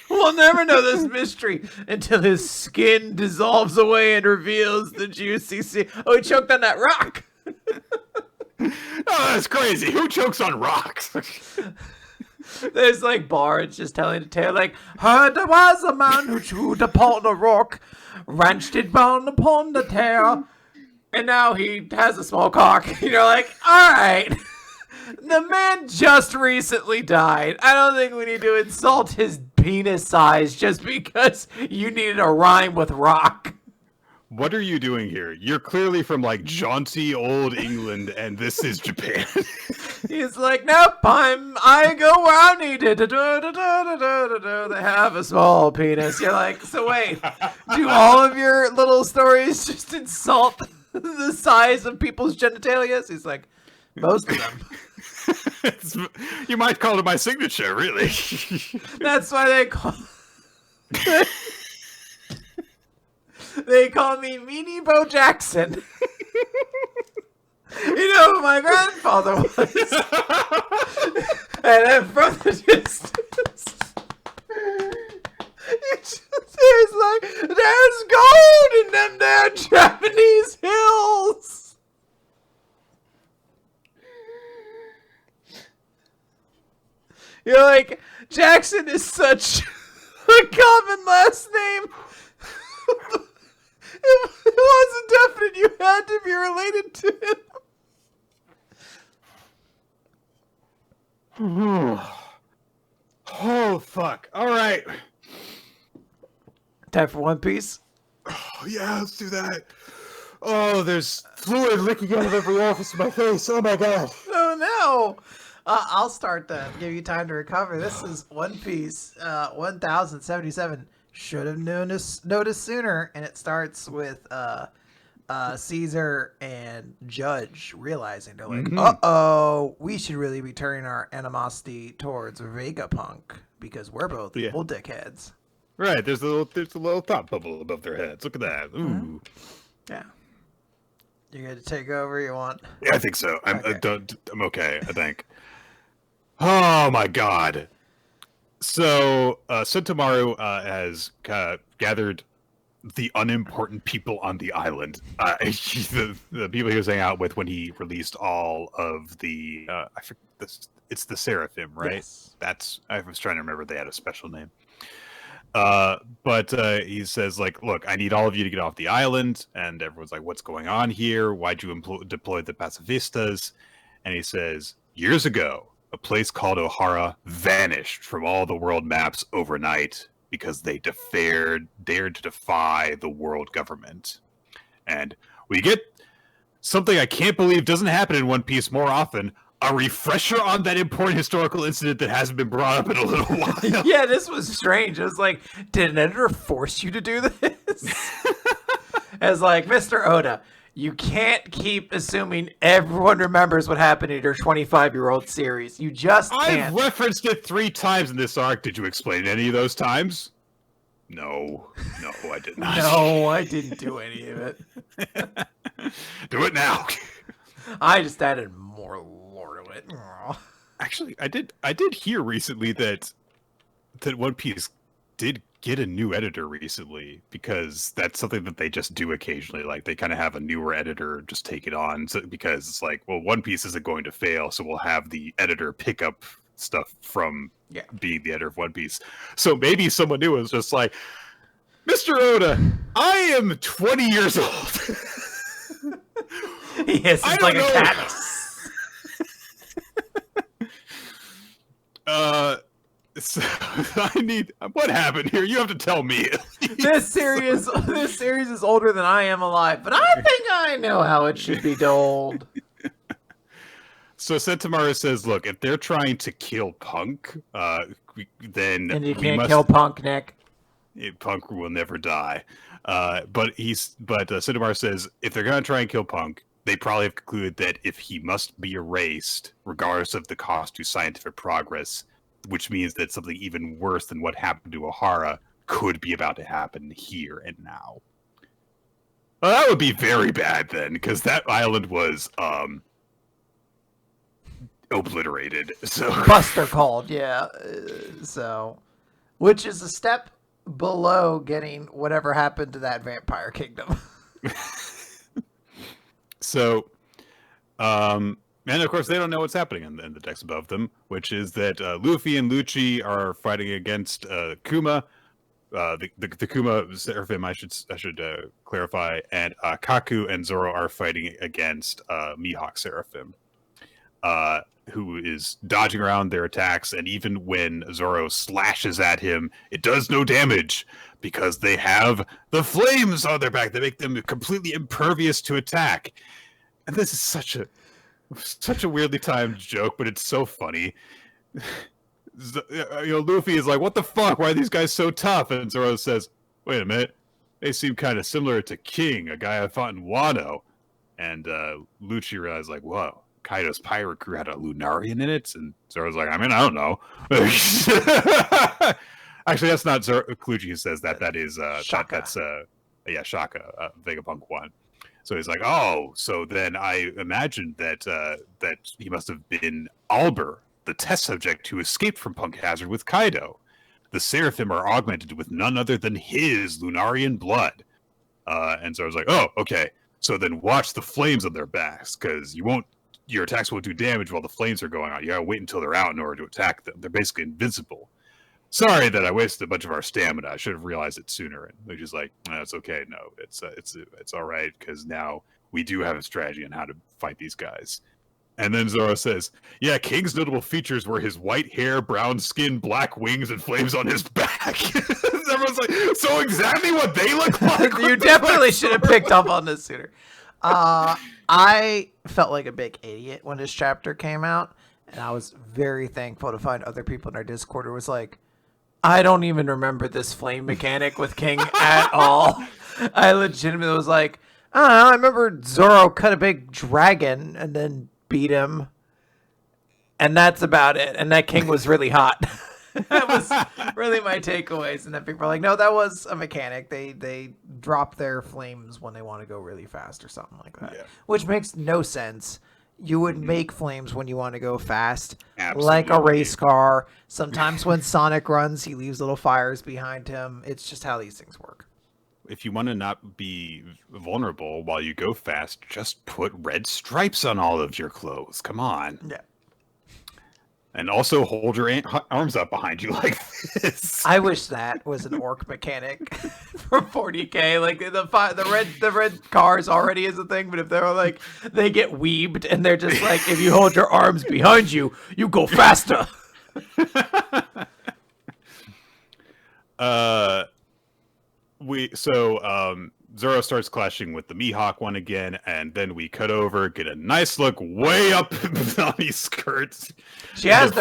We'll never know this mystery until his skin dissolves away and reveals the juicy sea. Oh, he choked on that rock. Oh, that's crazy. Who chokes on rocks? There's like bards just telling the tale, like, heard there was a man who chewed upon a rock, wrenched it bound upon the tail, and now he has a small cock. You're like, all right, the man just recently died. I don't think we need to insult his penis size just because you needed a rhyme with rock. What are you doing here? You're clearly from like jaunty old England, and this is Japan. He's like, nope, I go where I'm needed. They have a small penis. You're like, so wait, do all of your little stories just insult the size of people's genitalias? He's like, most of them. You might call it my signature, really. That's why they call. They call me Meanie Bo Jackson. You know who my grandfather was. And then from the distance, there's like, there's gold in them there Japanese hills. You're like, Jackson is such a common last name. It wasn't definite. You had to be related to him. Oh, fuck. All right. Time for One Piece? Oh, yeah, let's do that. Oh, there's fluid licking out of every orifice of my face. Oh, my God. Oh, no. I'll start then. Give you time to recover. This is One Piece 1077. Should have noticed sooner, and it starts with Caesar and Judge realizing they're like, uh-oh, we should really be turning our animosity towards Vegapunk because we're both evil dickheads. Right, there's a little thought bubble above their heads. Look at that. Ooh. Mm-hmm. Yeah. You got to take over? You want? Yeah, I think so. I'm okay, I think. Oh my God. So, Sentomaru has gathered the unimportant people on the island. The people he was hanging out with when he released all of the... I forget this. It's the Seraphim, right? Yes. I was trying to remember they had a special name. But he says, like, look, I need all of you to get off the island. And everyone's like, what's going on here? Why'd you deploy the pacifistas? And he says, years ago, a place called Ohara vanished from all the world maps overnight because they dared to defy the world government. And we get something I can't believe doesn't happen in One Piece more often, a refresher on that important historical incident that hasn't been brought up in a little while. Yeah, this was strange. It was like, did an editor force you to do this? As like, Mr. Oda, you can't keep assuming everyone remembers what happened in your 25-year-old series. You just can't. I've referenced it 3 times in this arc. Did you explain any of those times? No, I did not. No, I didn't do any of it. Do it now. I just added more lore to it. Actually, I did hear recently that One Piece did get a new editor recently, because that's something that they just do occasionally. Like, they kind of have a newer editor just take it on, so, because it's like, well, One Piece isn't going to fail, so we'll have the editor pick up stuff from being the editor of One Piece. So maybe someone new was just like, Mr. Oda, I am 20 years old. Yes, it's like a cat. So I need. What happened here? You have to tell me. This series is older than I am alive, but I think I know how it should be told. So Sentomaru says, "Look, if they're trying to kill Punk, then and you can't kill Punk, Nick. Punk will never die." But Sentomaru says, if they're going to try and kill Punk, they probably have concluded that if he must be erased, regardless of the cost to scientific progress, which means that something even worse than what happened to Ohara could be about to happen here and now. Well, that would be very bad then, because that island was obliterated. So Buster called, yeah. So, which is a step below getting whatever happened to that vampire kingdom. So, and of course they don't know what's happening in the text above them, which is that Luffy and Lucci are fighting against Kuma, the Kuma Seraphim. I should clarify, and Kaku and Zoro are fighting against Mihawk Seraphim, who is dodging around their attacks, and even when Zoro slashes at him, it does no damage because they have the flames on their back. They make them completely impervious to attack. And this is such a weirdly timed joke, but it's so funny. Luffy is like, "What the fuck? Why are these guys so tough?" And Zoro says, "Wait a minute, they seem kind of similar to King, a guy I fought in Wano." And Lucci realized, like, whoa, Kaido's pirate crew had a Lunarian in it? And Zoro's like, I mean, I don't know. Actually, that's not Lucci who says that. That is Shaka. That's Shaka, Vegapunk 1. So he's like, oh, so then I imagined that that he must have been Albur, the test subject who escaped from Punk Hazard with Kaido. The Seraphim are augmented with none other than his Lunarian blood. And so I was like, oh, okay. So then watch the flames on their backs, because your attacks won't do damage while the flames are going on. You gotta wait until they're out in order to attack them. They're basically invincible. Sorry that I wasted a bunch of our stamina. I should have realized it sooner. And they're just like, no, it's okay. No, it's all right, because now we do have a strategy on how to fight these guys. And then Zoro says, yeah, King's notable features were his white hair, brown skin, black wings, and flames on his back. Everyone's like, so exactly what they look like? You definitely should have picked up on this sooner. I felt like a big idiot when this chapter came out, and I was very thankful to find other people in our Discord who was like, I don't even remember this flame mechanic with King at all. I legitimately was like, I don't know, I remember Zoro cut a big dragon and then beat him, and that's about it. And that King was really hot. That was really my takeaways. And then people are like, no, that was a mechanic. They drop their flames when they want to go really fast or something like that. Yeah. Which makes no sense. You would make flames when you want to go fast. Absolutely. Like a race car. Sometimes when Sonic runs, he leaves little fires behind him. It's just how these things work. If you want to not be vulnerable while you go fast, just put red stripes on all of your clothes. Come on. Yeah. And also hold your arms up behind you like this. I wish that was an orc mechanic for 40K. Like the red cars already is a thing, but if they're like they get weebed and they're just like, if you hold your arms behind you, you go faster. Zoro starts clashing with the Mihawk one again, and then we cut over, get a nice look way up Nami's skirts. She has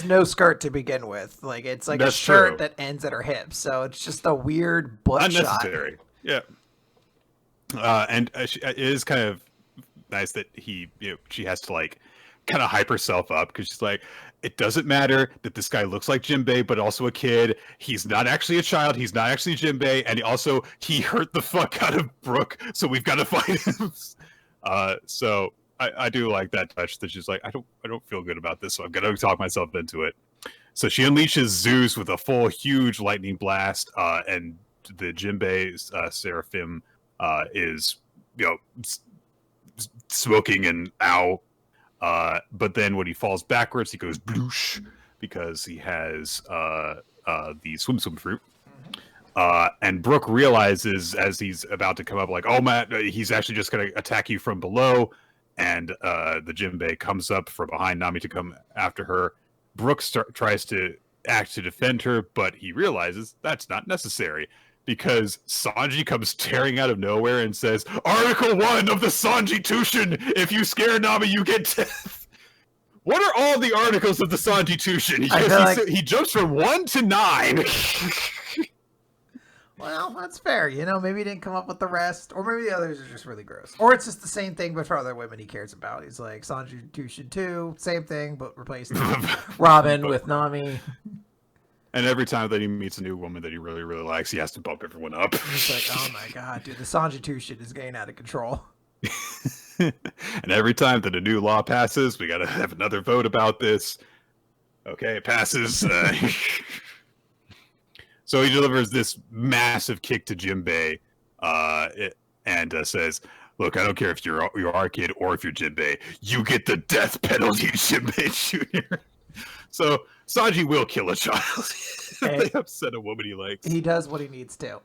no skirt to begin with. Like, it's like a shirt that ends at her hips, so it's just a weird butt unnecessary shot. Yeah. It is kind of nice that she has to like kind of hype herself up, because she's like, it doesn't matter that this guy looks like Jinbei, but also a kid. He's not actually a child. He's not actually Jinbei. And he hurt the fuck out of Brook. So we've got to fight him. So I do like that touch that she's like, I don't feel good about this. So I'm going to talk myself into it. So she unleashes Zeus with a full, huge lightning blast, and the Jinbei Seraphim is, smoking and ow. But then when he falls backwards, he goes bloosh because he has the swim fruit. And Brooke realizes as he's about to come up, like, oh man, he's actually just going to attack you from below. And the Jinbei comes up from behind Nami to come after her. Brooke tries to act to defend her, but he realizes that's not necessary because Sanji comes tearing out of nowhere and says, Article 1 of the Sanji-tushin, if you scare Nami, you get death. What are all the articles of the Sanji-tushin? He jumps from 1 to 9. Well, that's fair. Maybe he didn't come up with the rest. Or maybe the others are just really gross. Or it's just the same thing, but for other women he cares about. He's like, Sanji Tushin 2, same thing, but replace Robin with Nami. And every time that he meets a new woman that he really, really likes, he has to bump everyone up. He's like, oh my god, dude, the Sanji Tushin is getting out of control. And every time that a new law passes, we gotta have another vote about this. Okay, it passes. So he delivers this massive kick to Jinbei, and says, "Look, I don't care if you're our kid or if you're Jinbei. You get the death penalty, Jinbei Jr." So Sanji will kill a child if they upset a woman he likes. He does what he needs to.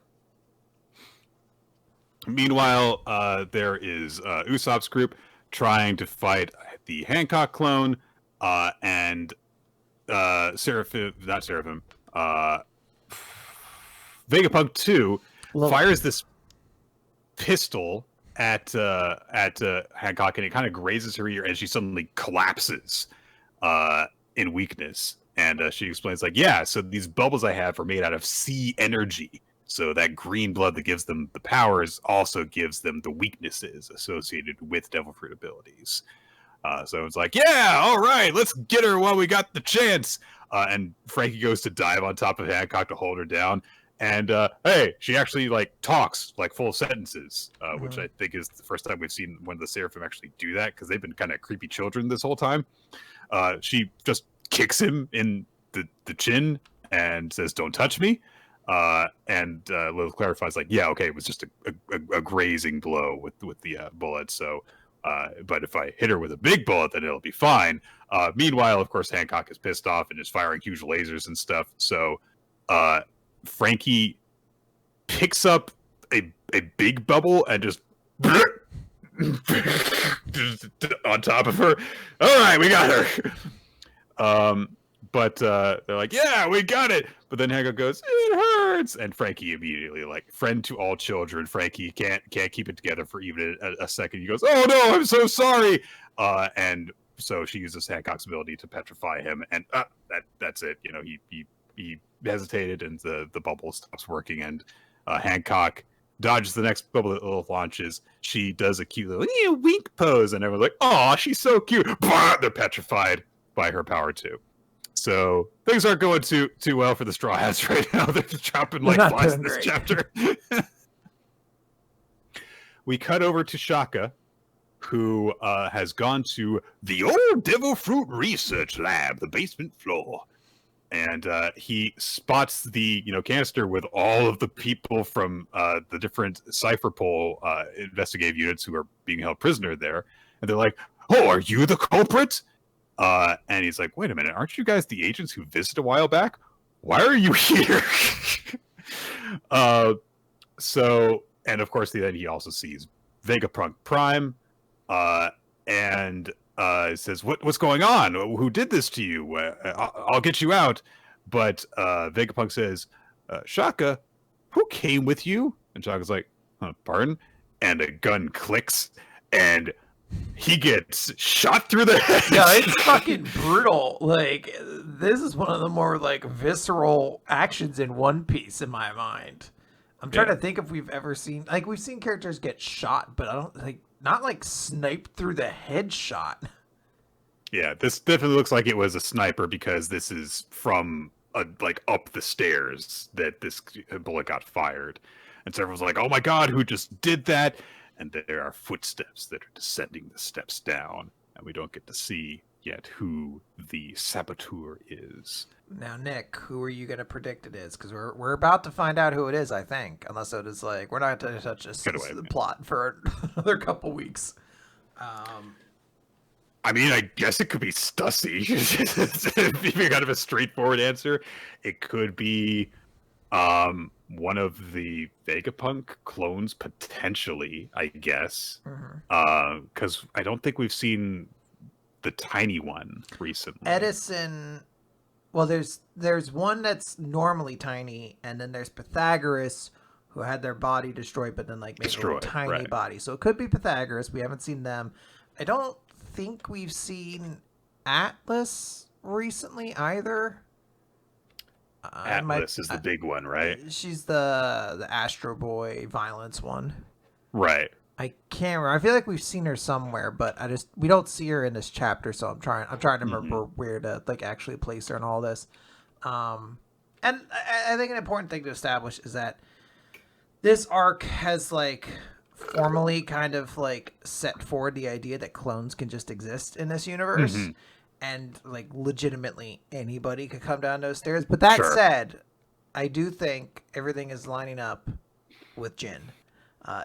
Meanwhile, there is Usopp's group trying to fight the Hancock clone, and Vegapunk 2 fires this pistol at Hancock, and it kind of grazes her ear, and she suddenly collapses in weakness. And she explains, like, yeah, so these bubbles I have are made out of sea energy. So that green blood that gives them the powers also gives them the weaknesses associated with Devil Fruit abilities. So it's like, yeah, all right, let's get her while we got the chance. And Frankie goes to dive on top of Hancock to hold her down. And hey, she actually talks full sentences, which I think is the first time we've seen one of the Seraphim actually do that, because they've been kind of creepy children this whole time. She just kicks him in the chin and says, "Don't touch me." And Lilith clarifies, like, yeah, okay, it was just a grazing blow with the bullet. So, but if I hit her with a big bullet, then it'll be fine. Meanwhile, of course, Hancock is pissed off and is firing huge lasers and stuff. So, Frankie picks up a big bubble and just on top of her. All right, we got her. But they're like, yeah, we got it. But then Hancock goes, it hurts. And Frankie immediately, friend to all children, Frankie can't keep it together for even a second. He goes, oh no, I'm so sorry. And so she uses Hancock's ability to petrify him, and that's it. He hesitated, and the bubble stops working, and Hancock dodges the next bubble that Lilith launches. She does a cute little wink pose, and everyone's like, oh, she's so cute. They're petrified by her power too. So things aren't going too well for the Straw Hats right now. They're just dropping flies in this chapter. We cut over to Shaka, who has gone to the old Devil Fruit Research Lab, the basement floor. And he spots the canister with all of the people from the different Cipher Pole investigative units who are being held prisoner there. And they're like, oh, are you the culprit? And he's like, wait a minute, aren't you guys the agents who visited a while back? Why are you here? And of course, then he also sees Vegapunk Prime, and says, what's going on? Who did this to you? I'll get you out. But Vegapunk says, Shaka, who came with you? And Shaka's like, pardon? And a gun clicks, and he gets shot through the head. Yeah, it's fucking brutal. This is one of the more visceral actions in One Piece in my mind. I'm trying to think if we've ever seen we've seen characters get shot, but I don't not sniped through the head shot. Yeah, this definitely looks like it was a sniper, because this is from up the stairs that this bullet got fired. And so everyone's like, oh my god, who just did that? And there are footsteps that are descending the steps down, and we don't get to see yet who the saboteur is. Now, Nick, who are you going to predict it is? Because we're about to find out who it is, I think. Unless it is like, we're not going to touch the plot for another couple weeks. I mean, I guess it could be Stussy. If you kind of a straightforward answer, it could be one of the Vegapunk clones, potentially, I guess. Because I don't think we've seen the tiny one recently. Edison... Well, there's one that's normally tiny, and then there's Pythagoras, who had their body destroyed, but then like made a tiny body. So it could be Pythagoras. We haven't seen them. I don't think we've seen Atlas recently either. Atlas is the big one, right? She's the Astro Boy violence one. Right. I can't remember. I feel like we've seen her somewhere, but we don't see her in this chapter, so I'm trying to remember where to like actually place her in all this. And I think an important thing to establish is that this arc has like formally kind of like set forward the idea that clones can just exist in this universe, and like legitimately anybody could come down those stairs. But that said, I do think everything is lining up with Jin.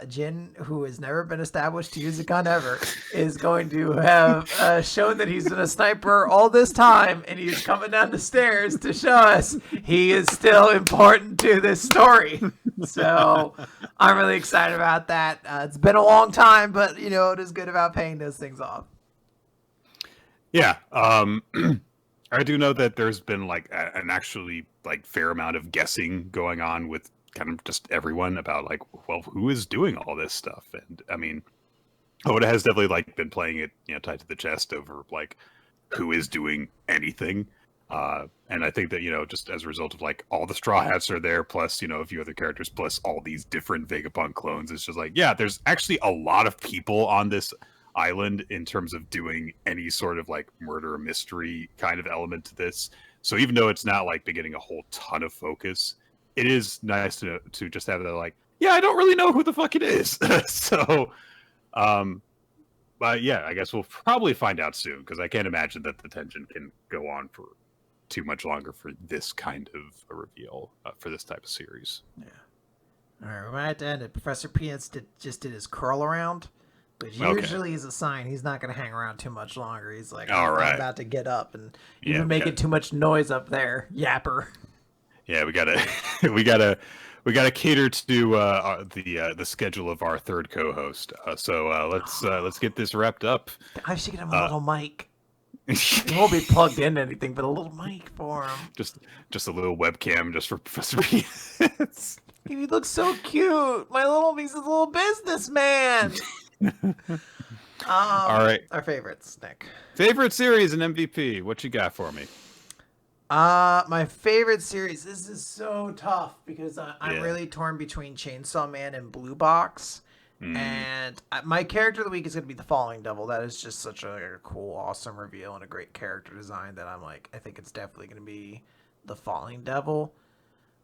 Jin, who has never been established to use a gun ever, is going to have shown that he's been a sniper all this time, and he's coming down the stairs to show us he is still important to this story. So I'm really excited about that. It's been a long time, but you know, it is good about paying those things off. Yeah. I do know that there's been like an actually like fair amount of guessing going on with kind of just everyone about like, well, who is doing all this stuff? And I mean, Oda has definitely like been playing it, you know, tied to the chest over like who is doing anything. And I think that, you know, just as a result of like all the Straw Hats are there, plus, you know, a few other characters, plus all these different Vegapunk clones, it's just like, yeah, there's actually a lot of people on this island in terms of doing any sort of like murder mystery kind of element to this. So even though it's not like beginning a whole ton of focus, it is nice to just have that like, yeah, I don't really know who the fuck it is. So, but yeah, I guess we'll probably find out soon, because I can't imagine that the tension can go on for too much longer for this kind of a reveal for this type of series. Yeah. All right, we might have to end it. Professor Peanuts just did his curl around, which usually is a sign he's not going to hang around too much longer. He's like, I'm about to get up, and you've been making too much noise up there, yapper. Yeah, we gotta cater to the schedule of our third co-host. So let's get this wrapped up. I should get him a little mic. He won't be plugged into anything, but a little mic for him. Just a little webcam just for Professor Peanuts. He looks so cute. He's a little businessman. All right. Our favorites, Nick. Favorite series and MVP. What you got for me? My favorite series. This is so tough because I'm really torn between Chainsaw Man and Blue Box. And my character of the week is going to be the Falling Devil. That is just such a cool, awesome reveal and a great character design that I'm like, I think it's definitely going to be the Falling Devil.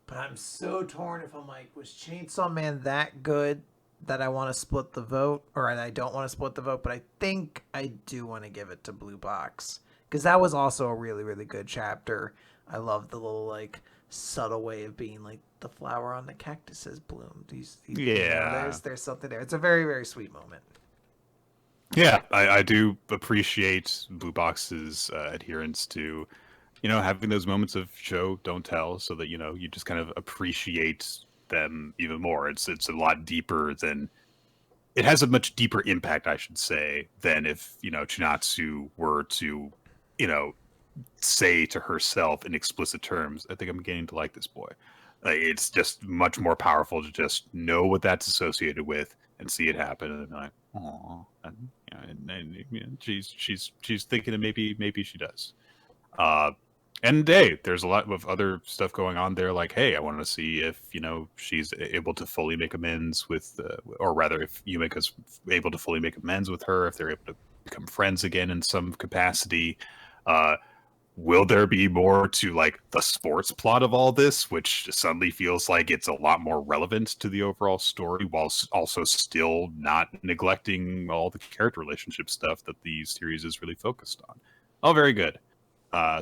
But I'm so torn if I'm like, was Chainsaw Man that good that I want to split the vote, or I don't want to split the vote? But I think I do want to give it to Blue Box, because that was also a really, really good chapter. I love the little like subtle way of being like the flower on the cactus has bloomed. These you know, there's something there. It's a very, very sweet moment. Yeah, I do appreciate Blue Box's adherence to, you know, having those moments of show, don't tell, so that, you know, you just kind of appreciate them even more. It's a lot deeper than, it has a much deeper impact, I should say, than if, you know, Chinatsu were to, you know, say to herself in explicit terms, I think I'm beginning to like this boy. It's just much more powerful to just know what that's associated with and see it happen, and be like, oh, and you know, she's thinking that maybe she does. And hey, there's a lot of other stuff going on there. Like, hey, I want to see if, you know, she's able to fully make amends with, or rather, if Yumika's able to fully make amends with her, if they're able to become friends again in some capacity. Will there be more to like the sports plot of all this, which suddenly feels like it's a lot more relevant to the overall story, while also still not neglecting all the character relationship stuff that the series is really focused on? Oh, very good.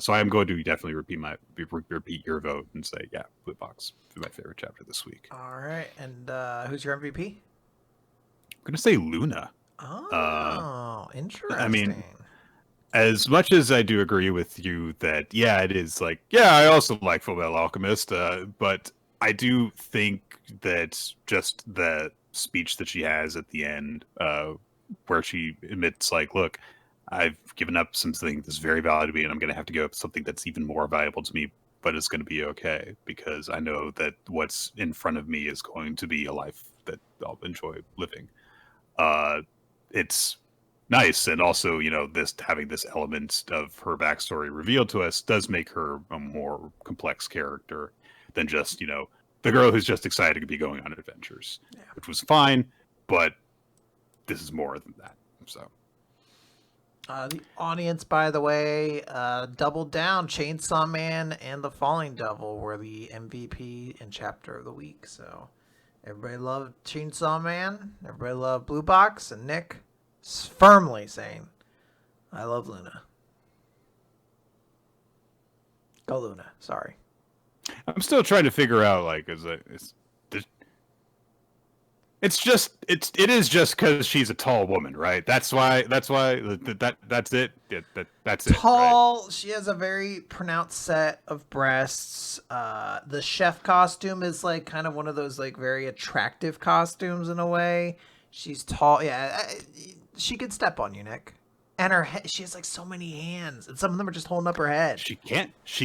So I am going to definitely repeat your vote and say, yeah, Blue Box is my favorite chapter this week. All right, and who's your MVP? I'm going to say Luna. Oh, interesting. I mean, as much as I do agree with you that, yeah, it is like, yeah, I also like Fullmetal Alchemist, but I do think that just the speech that she has at the end, where she admits, like, look, I've given up something that's very valuable to me, and I'm going to have to give up something that's even more valuable to me, but it's going to be okay, because I know that what's in front of me is going to be a life that I'll enjoy living. It's nice, and also, you know, this having this element of her backstory revealed to us does make her a more complex character than just, you know, the girl who's just excited to be going on adventures, which was fine, but this is more than that. So the audience, by the way, doubled down. Chainsaw Man and The Falling Devil were the MVP and chapter of the week. So everybody loved Chainsaw Man. Everybody loved Blue Box. And Nick is firmly saying, I love Luna. Go Luna. Sorry. I'm still trying to figure out, like, it is just because she's a tall woman, right? That's it. That's it. Tall. Right? She has a very pronounced set of breasts. The chef costume is like kind of one of those like very attractive costumes in a way. She's tall. Yeah, she could step on you, Nick. And her head, she has like so many hands, and some of them are just holding up her head. She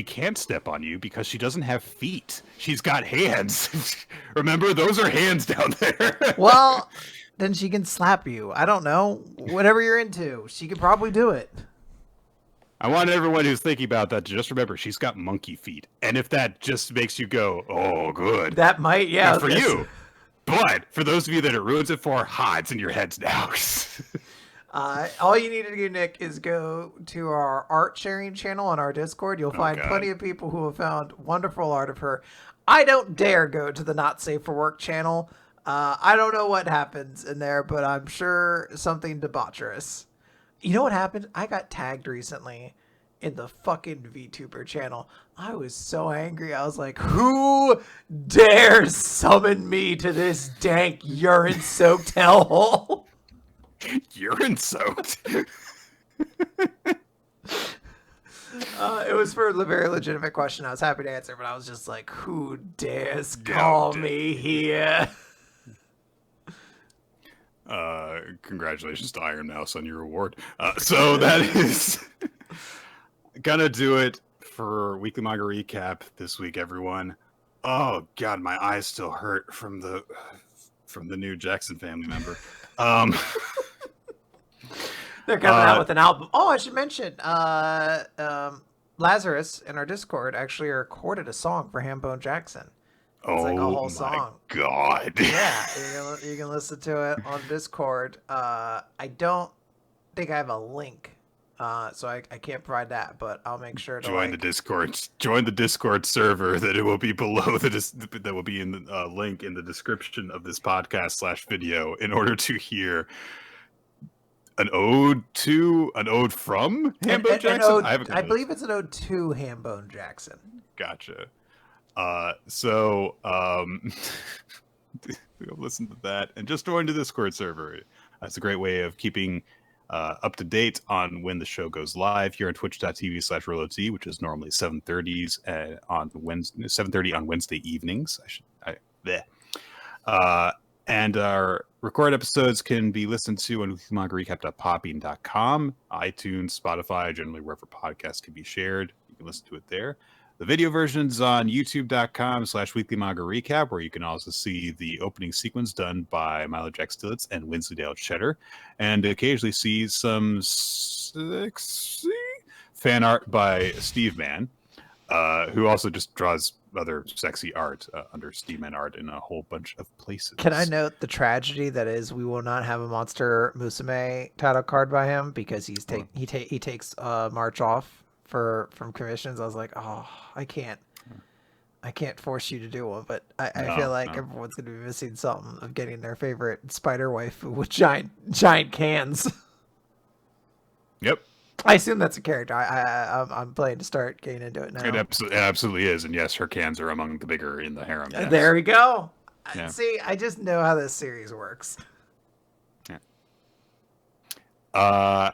can't step on you because she doesn't have feet. She's got hands. Remember, those are hands down there. Well, then she can slap you. I don't know. Whatever you're into, she could probably do it. I want everyone who's thinking about that to just remember she's got monkey feet. And if that just makes you go, oh, good. That might, yeah. Not for you. But for those of you that it ruins it for, it's in your heads now. All you need to do, Nick, is go to our art sharing channel on our Discord. You'll find plenty of people who have found wonderful art of her. I don't dare go to the Not Safe for Work channel. I don't know what happens in there, but I'm sure something debaucherous. You know what happened? I got tagged recently in the fucking VTuber channel. I was so angry. I was like, who dares summon me to this dank urine-soaked hellhole? Urine soaked. It was for a very legitimate question. I was happy to answer, but I was just like, who dares call me here? Congratulations to Iron Mouse on your award. So that is gonna do it for Weekly Manga Recap this week, everyone. Oh god, my eyes still hurt from the new Jackson family member. They're coming out with an album. Oh, I should mention, Lazarus in our Discord actually recorded a song for Hambone Jackson. It's like a whole song. God. Yeah, you can listen to it on Discord. I don't think I have a link, so I can't provide that, but I'll make sure to join the Discord. Join the Discord server that it will be below that will be in the link in the description of this podcast / video in order to hear an ode from Hambone Jackson. I believe it's an ode to Hambone Jackson. Gotcha. So listen to that and just join the Discord server. That's a great way of keeping up to date on when the show goes live here on twitch.tv/RoloT, which is normally 7:30 on Wednesday, 7:30 on Wednesday evenings. And our recorded episodes can be listened to on weeklymangarecap.podbean.com, iTunes, Spotify, generally wherever podcasts can be shared. You can listen to it there. The video version's on youtube.com/weeklymangarecap, where you can also see the opening sequence done by Milo Jack Stillitz and Winsleydale Cheddar, and occasionally see some sexy fan art by Steve Man, who also just draws other sexy art under Steve Man art in a whole bunch of places. Can I note the tragedy that is we will not have a Monster Musume title card by him because he takes March off from commissions. I was like, oh, I can't force you to do one, but I feel like everyone's gonna be missing something of getting their favorite spider waifu with giant cans. Yep. I assume that's a character. I'm playing to start getting into it now. It absolutely is, and yes, her cans are among the bigger in the harem. Yes. There we go. Yeah. See, I just know how this series works. Yeah.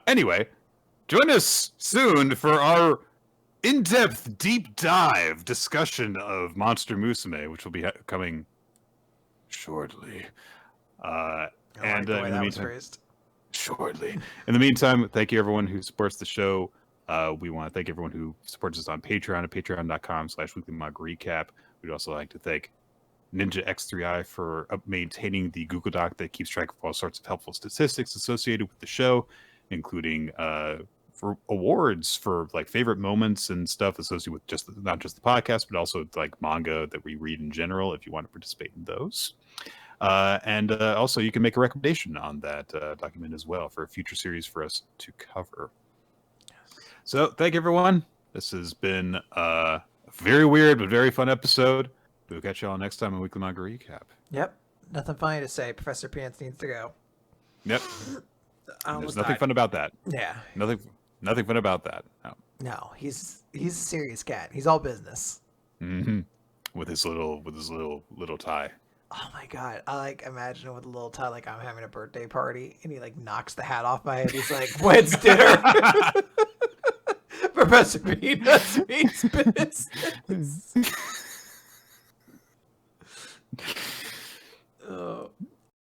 Anyway, join us soon for our in-depth, deep dive discussion of Monster Musume, which will be coming shortly. And the way in the that was meantime, phrased. shortly. In the meantime, thank you everyone who supports the show. We want to thank everyone who supports us on Patreon at patreon.com/weeklymanga recap. We'd also like to thank Ninja X3i for maintaining the Google Doc that keeps track of all sorts of helpful statistics associated with the show, including for awards for like favorite moments and stuff associated with not just the podcast, but also like manga that we read in general. If you want to participate in those. And also, you can make a recommendation on that document as well for a future series for us to cover. Yes. So, thank you, everyone. This has been a very weird but very fun episode. We'll catch you all next time on Weekly Manga Recap. Yep. Nothing funny to say. Professor Pants needs to go. Yep. There's nothing fun about that. Yeah. Nothing fun about that. No, he's a serious cat. He's all business. Mm-hmm. With his little tie. Oh my god! I like imagine with a little tie, like I'm having a birthday party, and he like knocks the hat off my head. He's like, "When's dinner?" Professor Peanuts means business.